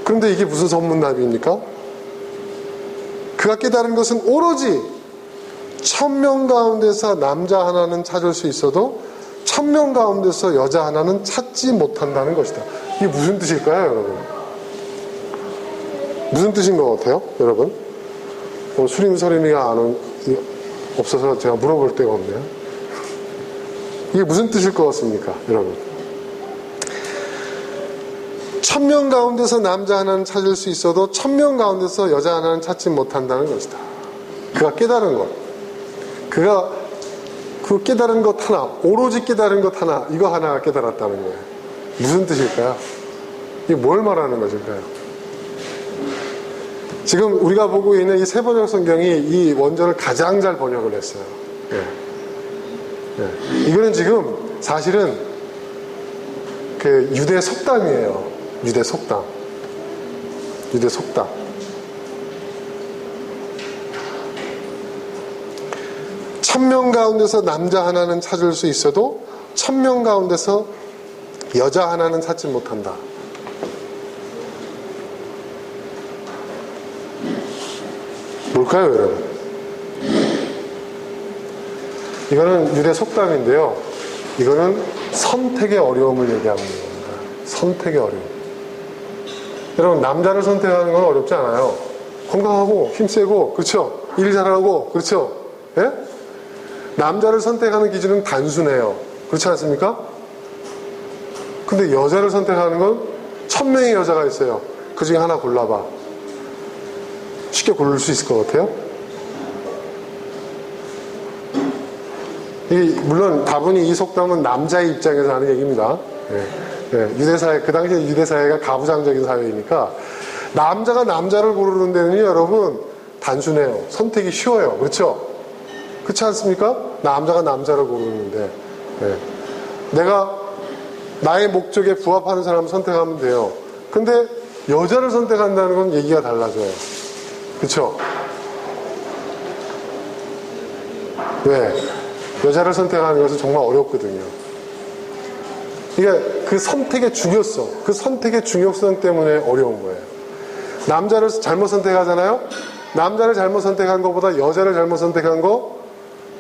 그런데 이게 무슨 선문답입니까? 그가 깨달은 것은 오로지 1000명 가운데서 남자 하나는 찾을 수 있어도 1000명 가운데서 여자 하나는 찾지 못한다는 것이다. 이게 무슨 뜻일까요, 여러분? 무슨 뜻인 것 같아요, 여러분? 수림서림이가 없어서 제가 물어볼 데가 없네요. 이게 무슨 뜻일 것 같습니까, 여러분? 1000명 가운데서 남자 하나는 찾을 수 있어도 1000명 가운데서 여자 하나는 찾지 못한다는 것이다. 그가 깨달은 것. 그가 그 깨달은 것 하나, 오로지 깨달은 것 하나, 이거 하나가 깨달았다는 거예요. 무슨 뜻일까요? 이게 뭘 말하는 것일까요? 지금 우리가 보고 있는 이 세번역 성경이 이 원전을 가장 잘 번역을 했어요. 이거는 지금 사실은 그 유대 속담이에요. 유대 속담. 1000명 가운데서 남자 하나는 찾을 수 있어도 1000명 가운데서 여자 하나는 찾지 못한다. 뭘까요, 여러분? 이거는 유대 속담인데요. 이거는 선택의 어려움을 얘기하고 있는 겁니다. 선택의 어려움. 여러분, 남자를 선택하는 건 어렵지 않아요. 건강하고 힘세고, 그렇죠? 일 잘하고, 그렇죠? 예? 남자를 선택하는 기준은 단순해요. 그렇지 않습니까? 근데 여자를 선택하는 건 1000명의 여자가 있어요. 그 중에 하나 골라봐. 쉽게 고를 수 있을 것 같아요? 물론 다분히 이 속담은 남자의 입장에서 하는 얘기입니다. 유대사회, 그 당시에 유대사회가 가부장적인 사회이니까 남자가 남자를 고르는 데는 여러분 단순해요. 선택이 쉬워요. 그렇죠? 그렇지 않습니까? 남자가 남자를 고르는데 내가 나의 목적에 부합하는 사람을 선택하면 돼요. 근데 여자를 선택한다는 건 얘기가 달라져요. 그렇죠? 왜? 여자를 선택하는 것은 정말 어렵거든요. 이게 그 선택의 중요성, 그 선택의 중요성 때문에 어려운 거예요. 남자를 잘못 선택하잖아요? 남자를 잘못 선택한 것보다 여자를 잘못 선택한 거,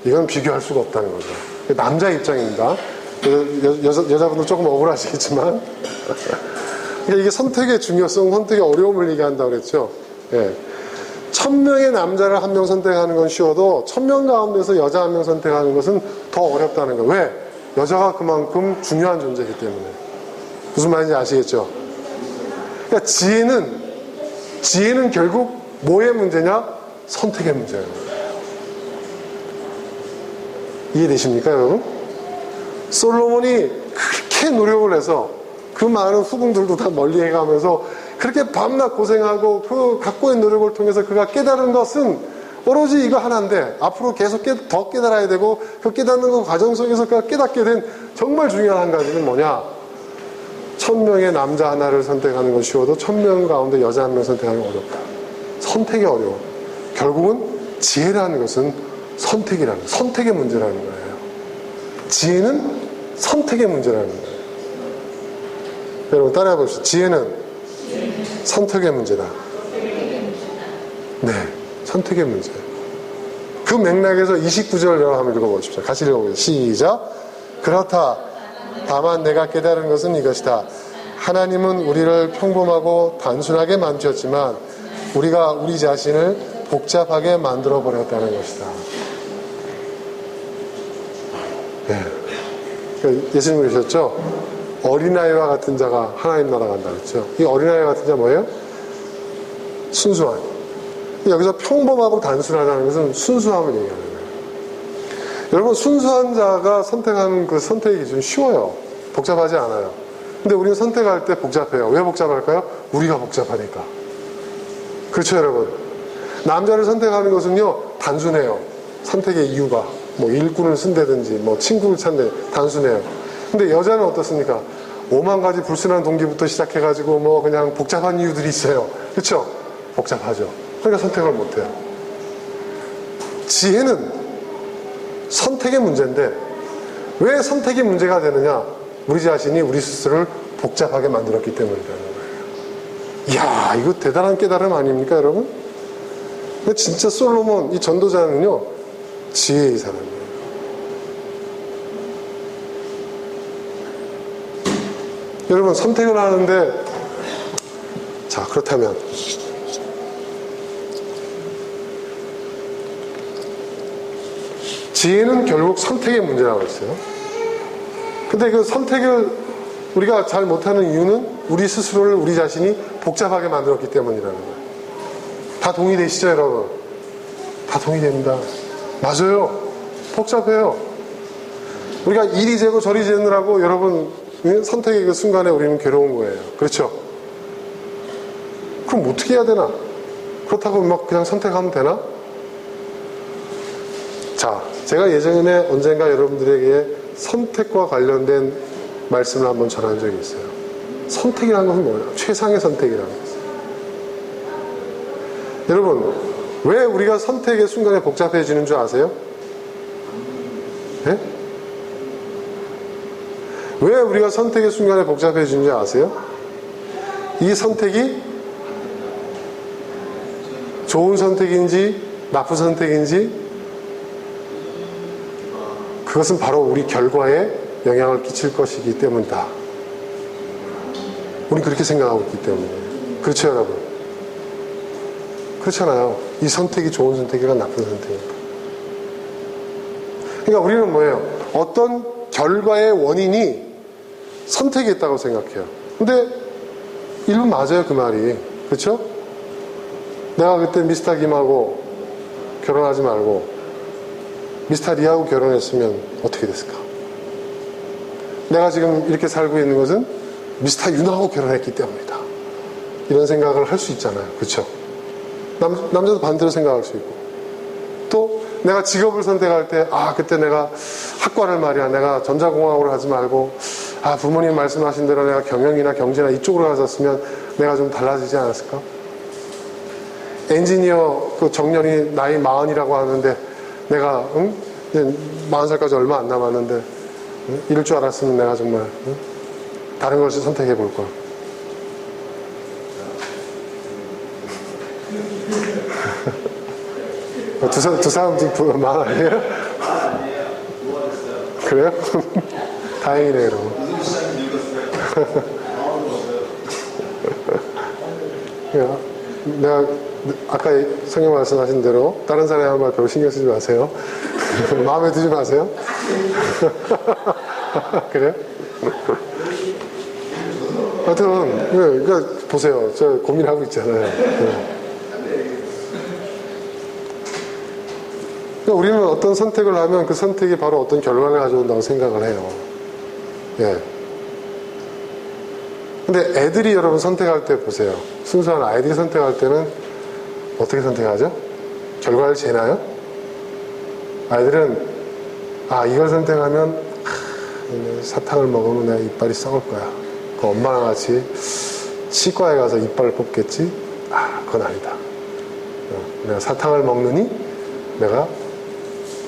이건 비교할 수가 없다는 거죠. 남자 입장입니다. 여자분들 조금 억울하시겠지만. 그러니까 이게 선택의 중요성, 선택의 어려움을 얘기한다고 그랬죠. 1000명의 남자를 1명 선택하는 건 쉬워도 1000명 가운데서 여자 1명 선택하는 것은 더 어렵다는 거예요. 왜? 여자가 그만큼 중요한 존재이기 때문에. 무슨 말인지 아시겠죠? 그러니까 지혜는 결국 뭐의 문제냐? 선택의 문제예요. 이해되십니까, 여러분? 솔로몬이 그렇게 노력을 해서 그 많은 후궁들도 다 멀리 해가면서 그렇게 밤낮 고생하고 그 갖고 있는 노력을 통해서 그가 깨달은 것은 오로지 이거 하나인데 앞으로 계속 더 깨달아야 되고 그 깨닫는 그 과정 속에서 그가 깨닫게 된 정말 중요한 한 가지는 뭐냐? 1000명의 남자 하나를 선택하는 건 쉬워도 1000명 가운데 여자 한 명 선택하는 건 어렵다. 선택이 어려워. 결국은 지혜라는 것은 선택의 문제라는 거예요. 지혜는 선택의 문제라는 거예요. 여러분 따라해 봅시다. 지혜는 선택의 문제다. 네, 선택의 문제. 그 맥락에서 29절 여러분 한번 읽어보십시오. 같이 읽어보세요. 시작. 그렇다. 다만 내가 깨달은 것은 이것이다. 하나님은 우리를 평범하고 단순하게 만드셨지만 우리가 우리 자신을 복잡하게 만들어 버렸다는 것이다. 네. 예수님 그러셨죠? 어린아이와 같은 자가 하나님 나라 간다 그랬죠? 이 어린아이와 같은 자 뭐예요? 순수한. 여기서 평범하고 단순하다는 것은 순수함을 얘기하는 거예요. 여러분 순수한 자가 선택하는 그 선택이 좀 쉬워요. 복잡하지 않아요. 근데 우리는 선택할 때 복잡해요. 왜 복잡할까요? 우리가 복잡하니까. 그렇죠 여러분? 남자를 선택하는 것은요 단순해요. 선택의 이유가 뭐 일꾼을 쓴다든지 뭐 친구를 찾는 단순해요. 근데 여자는 어떻습니까? 5만 가지 불순한 동기부터 시작해가지고 뭐 그냥 복잡한 이유들이 있어요. 그렇죠? 복잡하죠. 그러니까 선택을 못해요. 지혜는 선택의 문제인데 왜 선택이 문제가 되느냐? 우리 자신이 우리 스스로를 복잡하게 만들었기 때문이라는 거예요. 이야, 이거 대단한 깨달음 아닙니까, 여러분? 근데 진짜 솔로몬, 이 전도자는요, 지혜의 사람이에요. 여러분, 선택을 하는데, 자, 그렇다면, 지혜는 결국 선택의 문제라고 했어요. 근데 그 선택을 우리가 잘 못하는 이유는 우리 스스로를 우리 자신이 복잡하게 만들었기 때문이라는 거예요. 다 동의되시죠 여러분? 다 동의됩니다. 맞아요. 복잡해요. 우리가 이리 재고 저리 재느라고 여러분 선택의 그 순간에 우리는 괴로운 거예요. 그렇죠? 그럼 어떻게 해야 되나? 그렇다고 막 그냥 선택하면 되나? 자, 제가 예전에 언젠가 여러분들에게 선택과 관련된 말씀을 한번 전한 적이 있어요. 선택이라는 것은 뭐예요? 최상의 선택이라는 것이에요. 여러분, 왜 우리가 선택의 순간에 복잡해지는 줄 아세요? 네? 왜 우리가 선택의 순간에 복잡해지는 줄 아세요? 이 선택이 좋은 선택인지 나쁜 선택인지 그것은 바로 우리 결과에 영향을 끼칠 것이기 때문이다. 우린 그렇게 생각하고 있기 때문에. 그렇죠 여러분? 그렇잖아요. 이 선택이 좋은 선택이가 나쁜 선택이니까. 그러니까 우리는 뭐예요? 어떤 결과의 원인이 선택이 있다고 생각해요. 근데 일부 맞아요 그 말이. 그렇죠? 내가 그때 미스터 김하고 결혼하지 말고 미스터 리하고 결혼했으면 어떻게 됐을까? 내가 지금 이렇게 살고 있는 것은 미스터 윤하고 결혼했기 때문이다. 이런 생각을 할 수 있잖아요. 그렇죠? 남자도 반대로 생각할 수 있고. 또 내가 직업을 선택할 때 그때 내가 학과를 말이야 내가 전자공학으로 하지 말고 부모님 말씀하신 대로 내가 경영이나 경제나 이쪽으로 갔었으면 내가 좀 달라지지 않았을까? 엔지니어 그 정년이 나이 40이라고 하는데 내가 40살까지 얼마 안 남았는데 이럴 줄 알았으면 내가 정말 다른 것을 선택해 볼 걸. 두 사람 지금 말 아니에요? 그래요? 다행이네 그럼. 내가 아까 성경 말씀하신 대로 다른 사람의 말 별로 신경 쓰지 마세요. 마음에 두지 마세요. 그래요? 하여튼 그러니까 보세요. 저 고민하고 있잖아요. 그러니까 우리는 어떤 선택을 하면 그 선택이 바로 어떤 결과를 가져온다고 생각을 해요. 예. 근데 애들이 여러분 선택할 때 보세요. 순수한 아이들이 선택할 때는 어떻게 선택하죠? 결과를 재나요? 아이들은 이걸 선택하면 사탕을 먹으면 내 이빨이 썩을 거야. 그 엄마랑 같이 치과에 가서 이빨을 뽑겠지? 아, 그건 아니다. 내가 사탕을 먹느니 내가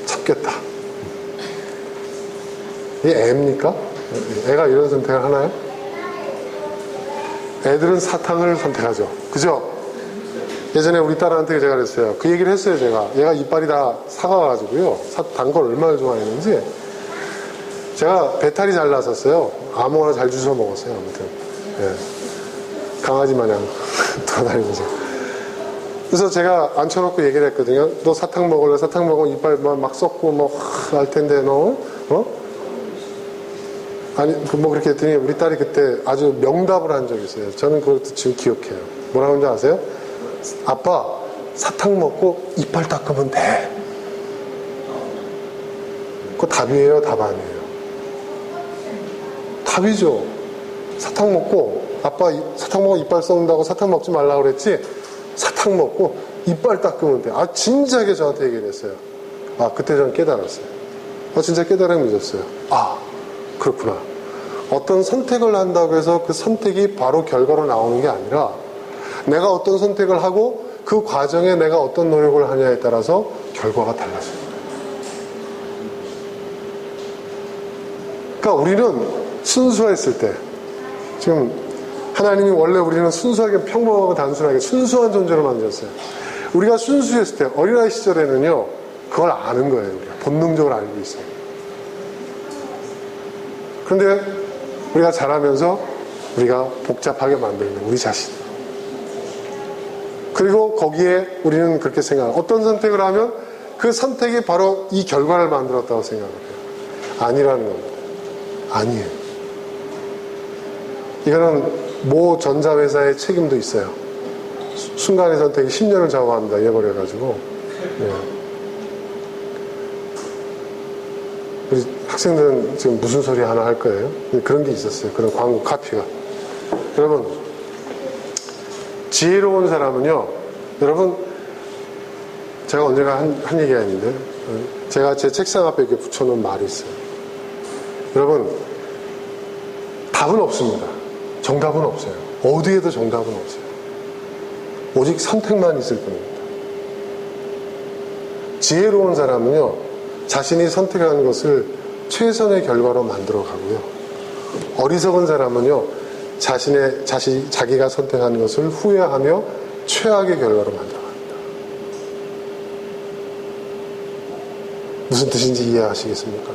참겠다. 이게 애입니까? 애가 이런 선택을 하나요? 애들은 사탕을 선택하죠. 그죠? 예전에 우리 딸한테 제가 그랬어요. 그 얘기를 했어요, 제가. 얘가 이빨이 다 사가가지고요. 단 걸 얼마나 좋아했는지. 제가 배탈이 잘 났었어요. 아무거나 잘 주워 먹었어요, 아무튼. 예. 강아지 마냥 돌아다니면서. 그래서 제가 앉혀놓고 얘기를 했거든요. 너 사탕 먹을래? 사탕 먹으면 이빨 막 썩고 뭐 할 텐데 너 아니 뭐 그렇게 했더니 우리 딸이 그때 아주 명답을 한 적이 있어요. 저는 그것도 지금 기억해요. 뭐라고 하는지 아세요? 아빠 사탕 먹고 이빨 닦으면 돼. 그거 답이에요? 답 아니에요? 답이죠. 사탕 먹고 아빠 사탕 먹고 이빨 썩는다고 사탕 먹지 말라고 그랬지. 사탕 먹고 이빨 닦으면 돼. 아 진지하게 저한테 얘기를 했어요. 아 그때 저는 깨달았어요. 진짜 깨달음이 있었어요. 아 그렇구나. 어떤 선택을 한다고 해서 그 선택이 바로 결과로 나오는 게 아니라 내가 어떤 선택을 하고 그 과정에 내가 어떤 노력을 하냐에 따라서 결과가 달라져요. 그러니까 우리는 순수했을 때 지금 하나님이 원래 우리는 순수하게 평범하고 단순하게 순수한 존재로 만들었어요. 우리가 순수했을 때 어린아이 시절에는요 그걸 아는 거예요. 우리가 본능적으로 알고 있어요. 그런데 우리가 자라면서 우리가 복잡하게 만드는 거예요. 우리 자신. 그리고 거기에 우리는 그렇게 생각해요. 어떤 선택을 하면 그 선택이 바로 이 결과를 만들었다고 생각을 해요. 아니라는 겁니다. 아니에요. 이거는 모 전자회사의 책임도 있어요. 순간의 선택이 10년을 좌우합니다. 잃어버려가지고. 네. 우리 학생들은 지금 무슨 소리 하나 할 거예요? 그런 게 있었어요. 그런 광고 카피가. 여러분, 지혜로운 사람은요, 여러분, 제가 언젠가 한 얘기가 있는데, 제가 제 책상 앞에 이렇게 붙여놓은 말이 있어요. 여러분, 답은 없습니다. 정답은 없어요. 어디에도 정답은 없어요. 오직 선택만 있을 뿐입니다. 지혜로운 사람은요, 자신이 선택한 것을 최선의 결과로 만들어 가고요. 어리석은 사람은요, 자기가 선택한 것을 후회하며 최악의 결과로 만들어 갑니다. 무슨 뜻인지 이해하시겠습니까?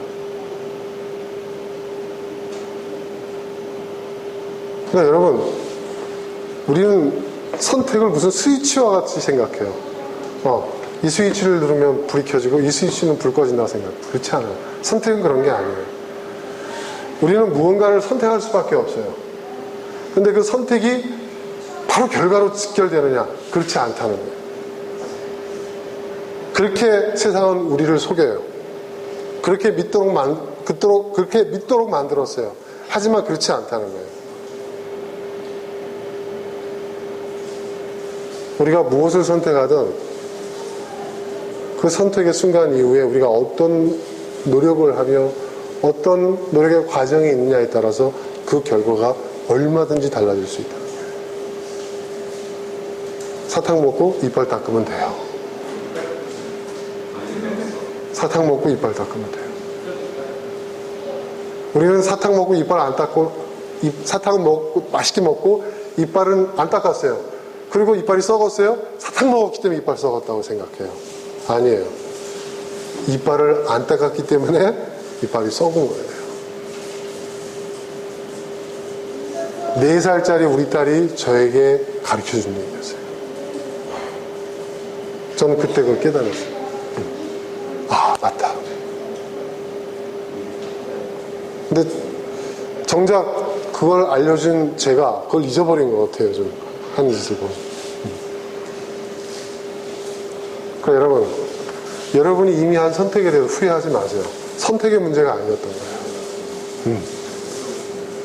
그러니까 여러분, 우리는 선택을 무슨 스위치와 같이 생각해요. 이 스위치를 누르면 불이 켜지고 이 스위치는 불 꺼진다고 생각해요. 그렇지 않아요. 선택은 그런 게 아니에요. 우리는 무언가를 선택할 수밖에 없어요. 근데 그 선택이 바로 결과로 직결되느냐? 그렇지 않다는 거예요. 그렇게 세상은 우리를 속여요. 그렇게 믿도록 만들었어요. 하지만 그렇지 않다는 거예요. 우리가 무엇을 선택하든 그 선택의 순간 이후에 우리가 어떤 노력을 하며 어떤 노력의 과정이 있느냐에 따라서 그 결과가 얼마든지 달라질 수 있다. 사탕 먹고 이빨 닦으면 돼요. 사탕 먹고 이빨 닦으면 돼요. 우리는 사탕 먹고 이빨 안 닦고 사탕 먹고 맛있게 먹고 이빨은 안 닦았어요. 그리고 이빨이 썩었어요? 사탕 먹었기 때문에 이빨 썩었다고 생각해요. 아니에요. 이빨을 안 닦았기 때문에 이빨이 썩은 거예요. 4살짜리 우리 딸이 저에게 가르쳐준 얘기였어요. 저는 그때 그걸 깨달았어요. 아, 맞다. 근데 정작 그걸 알려준 제가 그걸 잊어버린 것 같아요. 좀 한 짓을 보면. 그러니까 여러분이 이미 한 선택에 대해서 후회하지 마세요. 선택의 문제가 아니었던 거예요.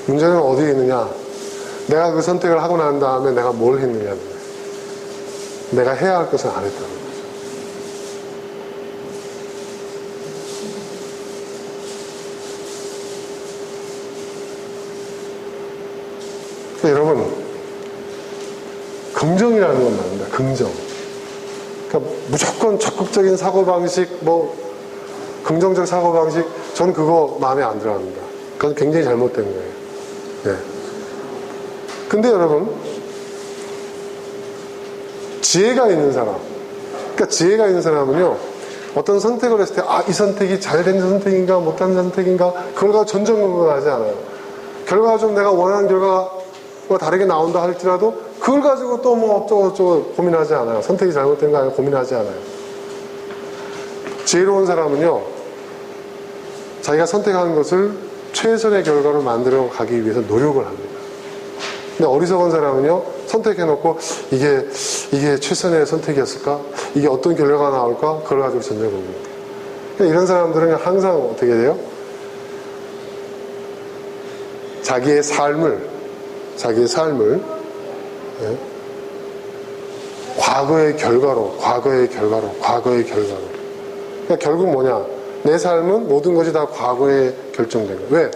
문제는 어디에 있느냐? 내가 그 선택을 하고 난 다음에 내가 뭘 했느냐는 거예요. 내가 해야 할 것을 안 했다는 거죠. 긍정이라는 건 말입니다. 긍정. 그러니까 무조건 적극적인 사고방식, 긍정적 사고방식, 전 그거 마음에 안 들어 합니다. 그건 굉장히 잘못된 거예요. 네. 근데 여러분, 지혜가 있는 사람, 그러니까 지혜가 있는 사람은요, 어떤 선택을 했을 때, 이 선택이 잘된 선택인가, 못한 선택인가, 그걸 가지고 전전긍긍하지 않아요. 결과적으로 내가 원하는 결과가 다르게 나온다 할지라도, 그걸 가지고 또 어쩌고저쩌고 고민하지 않아요. 선택이 잘못된 거 아니라 고민하지 않아요. 지혜로운 사람은요, 자기가 선택하는 것을 최선의 결과로 만들어 가기 위해서 노력을 합니다. 근데 어리석은 사람은요, 선택해놓고 이게 최선의 선택이었을까? 이게 어떤 결과가 나올까? 그걸 가지고 전전긍긍해요. 그러니까 이런 사람들은 항상 어떻게 돼요? 자기의 삶을 네? 과거의 결과로. 그러니까 결국 뭐냐? 내 삶은 모든 것이 다 과거에 결정된 거예요. 왜?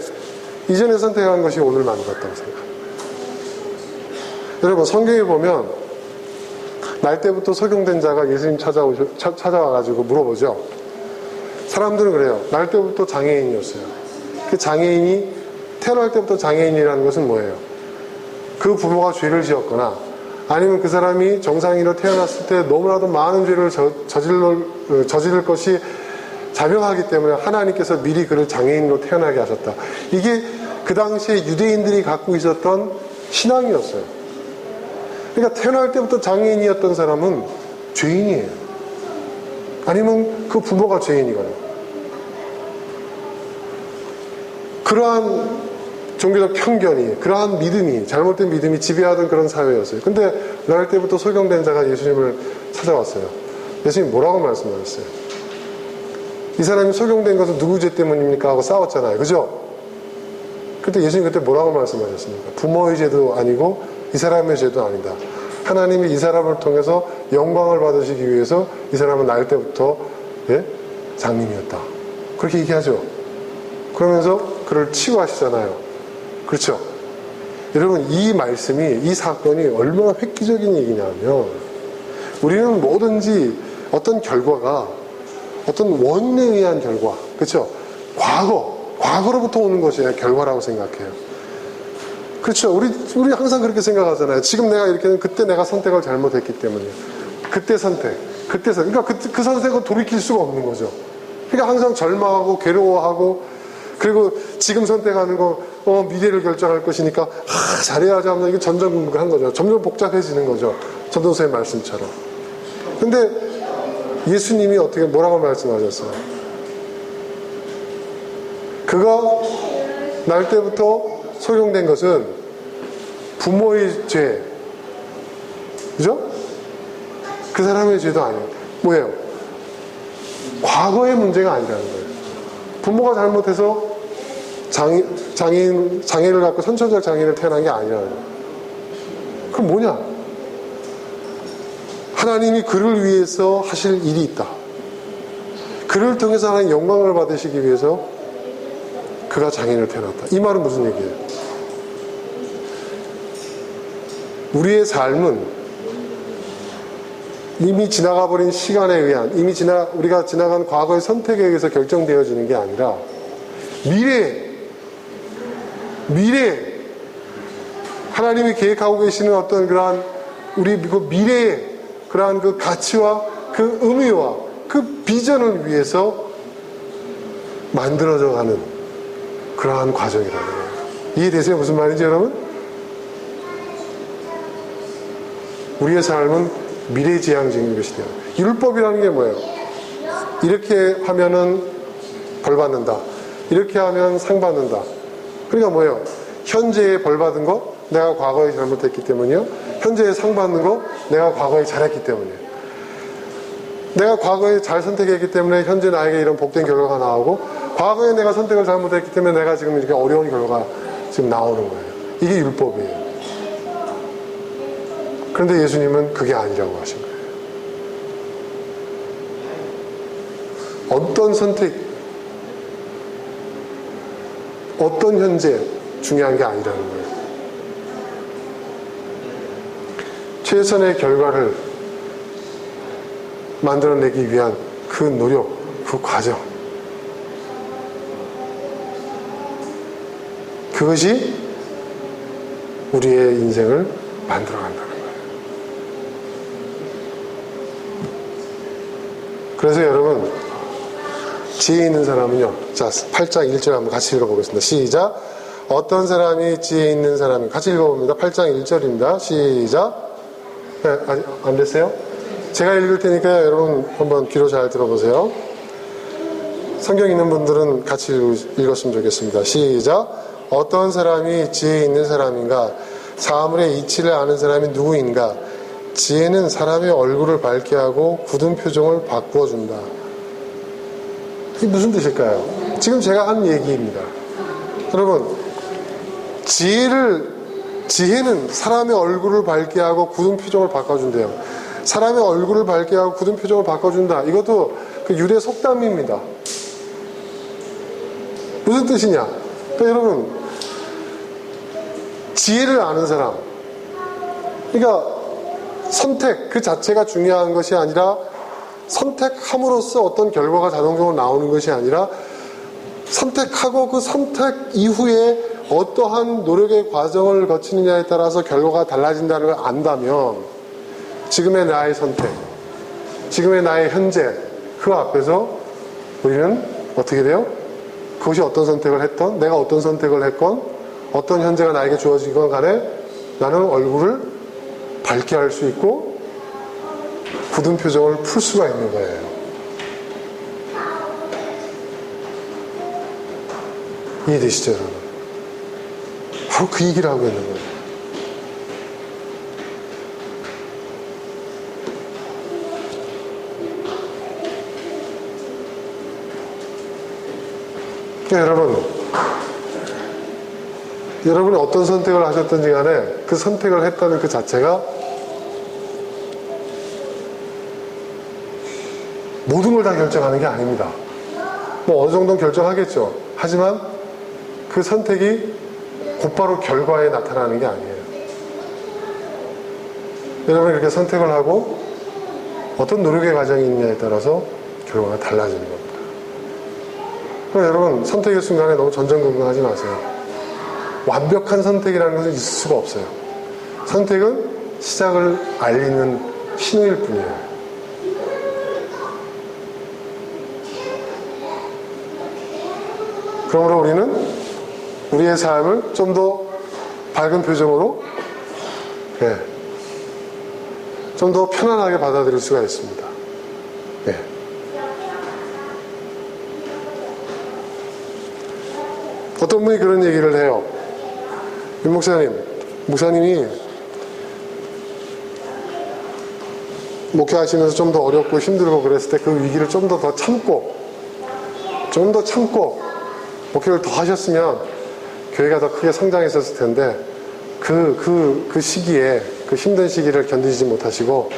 이전에 선택한 것이 오늘 만들었다고 생각해요. 여러분, 성경에 보면 날 때부터 소경된 자가 예수님 찾아와가지고 물어보죠. 사람들은 그래요. 날 때부터 장애인이었어요. 그 장애인이 태어날 때부터 장애인이라는 것은 뭐예요? 그 부모가 죄를 지었거나 아니면 그 사람이 정상인으로 태어났을 때 너무나도 많은 죄를 저지를 것이 자명하기 때문에 하나님께서 미리 그를 장애인으로 태어나게 하셨다. 이게 그 당시에 유대인들이 갖고 있었던 신앙이었어요. 그러니까 태어날 때부터 장애인이었던 사람은 죄인이에요. 아니면 그 부모가 죄인이거나. 그러한 종교적 편견이, 그러한 믿음이, 잘못된 믿음이 지배하던 그런 사회였어요. 근데 날 때부터 소경된 자가 예수님을 찾아왔어요. 예수님 뭐라고 말씀하셨어요? 이 사람이 소경된 것은 누구 죄 때문입니까? 하고 싸웠잖아요. 그죠? 근데 예수님 그때 뭐라고 말씀하셨습니까? 부모의 죄도 아니고 이 사람의 죄도 아니다. 하나님이 이 사람을 통해서 영광을 받으시기 위해서 이 사람은 날 때부터 장님이었다. 그렇게 얘기하죠. 그러면서 그를 치유하시잖아요. 그렇죠? 여러분, 이 말씀이, 이 사건이 얼마나 획기적인 얘기냐면, 우리는 뭐든지 어떤 결과가 어떤 원인에 의한 결과, 그렇죠? 과거로부터 오는 것이 결과라고 생각해요. 그렇죠? 우리 항상 그렇게 생각하잖아요. 지금 내가 이렇게 하면 그때 내가 선택을 잘못했기 때문이에요. 그때 선택. 그러니까 그 선택은 돌이킬 수가 없는 거죠. 그러니까 항상 절망하고 괴로워하고, 그리고 지금 선택하는 거 미래를 결정할 것이니까 잘해야지 하면 이게 전전긍긍한 거죠. 점점 복잡해지는 거죠. 전도서의 말씀처럼. 근데 예수님이 뭐라고 말씀하셨어요? 그가 날 때부터 소경된 것은 부모의 죄, 그죠? 그 사람의 죄도 아니에요. 뭐예요? 과거의 문제가 아니라는 거예요. 부모가 잘못해서 장애를 갖고 선천적 장애를 태어난 게 아니라는 거예요. 그럼 뭐냐? 하나님이 그를 위해서 하실 일이 있다. 그를 통해서 하나님 영광을 받으시기 위해서 그가 장애인을 태어났다. 이 말은 무슨 얘기예요? 우리의 삶은 이미 지나가버린 시간에 의한, 우리가 지나간 과거의 선택에 의해서 결정되어지는 게 아니라 미래에 하나님이 계획하고 계시는 어떤 그러한 우리 그 미래의 그러한 그 가치와 그 의미와 그 비전을 위해서 만들어져 가는 그러한 과정이라는 거예요. 이해되세요? 무슨 말인지 여러분? 우리의 삶은 미래지향적인 것이 돼요. 율법이라는 게 뭐예요? 이렇게 하면은 벌 받는다. 이렇게 하면 상 받는다. 그러니까 뭐예요? 현재에 벌 받은 거 내가 과거에 잘못했기 때문이요. 현재에 상 받는 거 내가 과거에 잘했기 때문이에요. 내가 과거에 잘 선택했기 때문에 현재 나에게 이런 복된 결과가 나오고, 과거에 내가 선택을 잘못했기 때문에 내가 지금 이렇게 어려운 결과가 지금 나오는 거예요. 이게 율법이에요. 그런데 예수님은 그게 아니라고 하신 거예요. 어떤 선택, 어떤 현재 중요한 게 아니라는 거예요. 최선의 결과를 만들어내기 위한 그 노력, 그 과정, 그것이 우리의 인생을 만들어간다는 거예요. 그래서 여러분, 지혜 있는 사람은요, 자, 8장 1절 한번 같이 읽어보겠습니다. 시작. 어떤 사람이 지혜 있는 사람이, 같이 읽어봅니다. 8장 1절입니다. 시작. 네, 아직 안 됐어요? 제가 읽을 테니까 여러분 한번 귀로 잘 들어보세요. 성경 있는 분들은 같이 읽었으면 좋겠습니다. 시작. 어떤 사람이 지혜 있는 사람인가? 사물의 이치를 아는 사람이 누구인가? 지혜는 사람의 얼굴을 밝게 하고 굳은 표정을 바꾸어 준다. 이게 무슨 뜻일까요? 지금 제가 한 얘기입니다. 여러분, 지혜는 사람의 얼굴을 밝게 하고 굳은 표정을 바꿔준대요. 사람의 얼굴을 밝게 하고 굳은 표정을 바꿔준다. 이것도 그 유래 속담입니다. 무슨 뜻이냐? 그러니까 여러분, 지혜를 아는 사람, 그러니까 선택 그 자체가 중요한 것이 아니라 선택함으로써 어떤 결과가 자동적으로 나오는 것이 아니라 선택하고 그 선택 이후에 어떠한 노력의 과정을 거치느냐에 따라서 결과가 달라진다는 걸 안다면 지금의 나의 선택, 지금의 나의 현재, 그 앞에서 우리는 어떻게 돼요? 그것이 어떤 선택을 했던, 내가 어떤 선택을 했건, 어떤 현재가 나에게 주어지건 간에 나는 얼굴을 밝게 할 수 있고 굳은 표정을 풀 수가 있는 거예요. 이해되시죠, 여러분? 바로 그 얘기를 하고 있는 거예요. 그러니까 여러분이 어떤 선택을 하셨든지 간에 그 선택을 했다는 그 자체가 모든 걸 다 결정하는 게 아닙니다. 뭐 어느 정도는 결정하겠죠. 하지만 그 선택이 곧바로 결과에 나타나는 게 아니에요. 여러분이 이렇게 선택을 하고 어떤 노력의 과정이 있느냐에 따라서 결과가 달라지는 겁니다. 그럼 여러분, 선택의 순간에 너무 전전긍긍하지 마세요. 완벽한 선택이라는 것은 있을 수가 없어요. 선택은 시작을 알리는 신호일 뿐이에요. 그러므로 우리는 우리의 삶을 좀 더 밝은 표정으로, 좀 더 편안하게 받아들일 수가 있습니다. 어떤 분이 그런 얘기를 해요. 윤 목사님이 목회하시면서 좀 더 어렵고 힘들고 그랬을 때 그 위기를 좀 더 참고 목회를 더 하셨으면 교회가 더 크게 성장했었을 텐데 그 시기에, 그 힘든 시기를 견디지 못하시고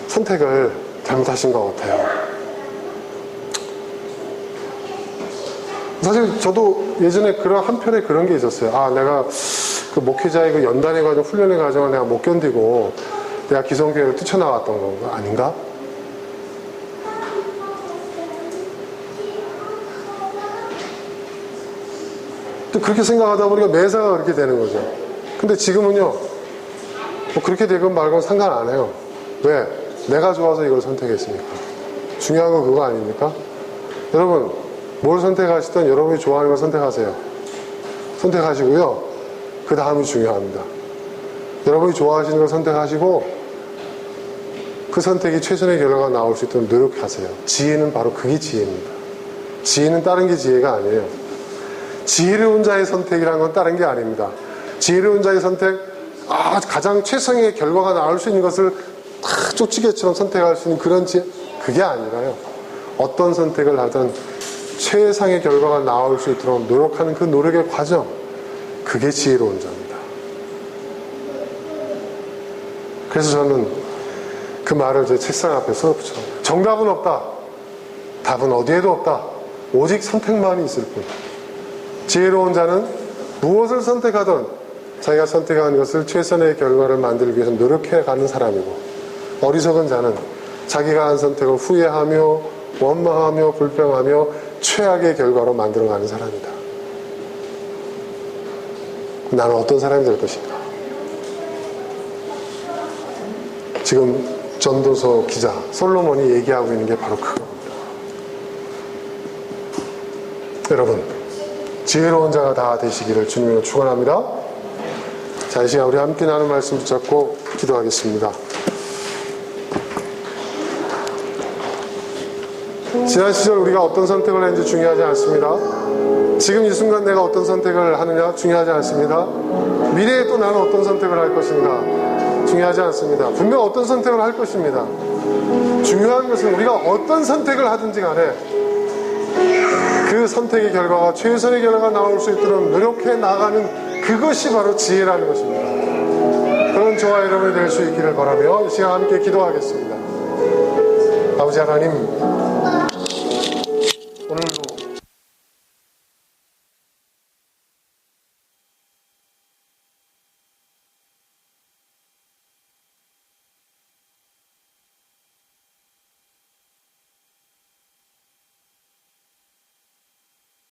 선택을 잘못하신 것 같아요. 사실 저도 예전에 그런 한편에 그런 게 있었어요. 아, 내가 그 목회자의 그 연단의 과정, 훈련의 과정을 내가 못 견디고 내가 기성교회를 뛰쳐나왔던 건가? 아닌가? 또 그렇게 생각하다 보니까 매사가 그렇게 되는 거죠. 근데 지금은요, 뭐 그렇게 되건 말건 상관 안 해요. 왜? 내가 좋아서 이걸 선택했으니까. 중요한 건 그거 아닙니까? 여러분, 뭘 선택하시든 여러분이 좋아하는 걸 선택하세요. 선택하시고요. 그 다음이 중요합니다. 여러분이 좋아하시는 걸 선택하시고 그 선택이 최선의 결과가 나올 수 있도록 노력하세요. 지혜는 바로 그게 지혜입니다. 지혜는 다른 게 지혜가 아니에요. 지혜로운 자의 선택이라는 건 다른 게 아닙니다. 지혜로운 자의 선택, 가장 최선의 결과가 나올 수 있는 것을 다 쪽지게처럼 선택할 수 있는 그런 지혜, 그게 아니라요. 어떤 선택을 하든 최상의 결과가 나올 수 있도록 노력하는 그 노력의 과정, 그게 지혜로운 자입니다. 그래서 저는 그 말을 제 책상 앞에 써붙여. 정답은 없다. 답은 어디에도 없다. 오직 선택만이 있을 뿐. 지혜로운 자는 무엇을 선택하든 자기가 선택한 것을 최선의 결과를 만들기 위해서 노력해가는 사람이고, 어리석은 자는 자기가 한 선택을 후회하며 원망하며 불평하며 최악의 결과로 만들어가는 사람이다. 나는 어떤 사람이 될 것인가? 지금 전도서 기자 솔로몬이 얘기하고 있는 게 바로 그겁니다. 여러분, 지혜로운 자가 다 되시기를 주님으로 축원합니다. 자, 이 시간 우리 함께 나눈 말씀 붙잡고 기도하겠습니다. 지난 시절 우리가 어떤 선택을 했는지 중요하지 않습니다. 지금 이 순간 내가 어떤 선택을 하느냐 중요하지 않습니다. 미래에 또 나는 어떤 선택을 할 것인가 중요하지 않습니다. 분명 어떤 선택을 할 것입니다. 중요한 것은 우리가 어떤 선택을 하든지 간에 그 선택의 결과가 최선의 결과가 나올 수 있도록 노력해 나가는 그것이 바로 지혜라는 것입니다. 그런 저와 여러분이 될 수 있기를 바라며 이 시간 함께 기도하겠습니다. 아버지 하나님,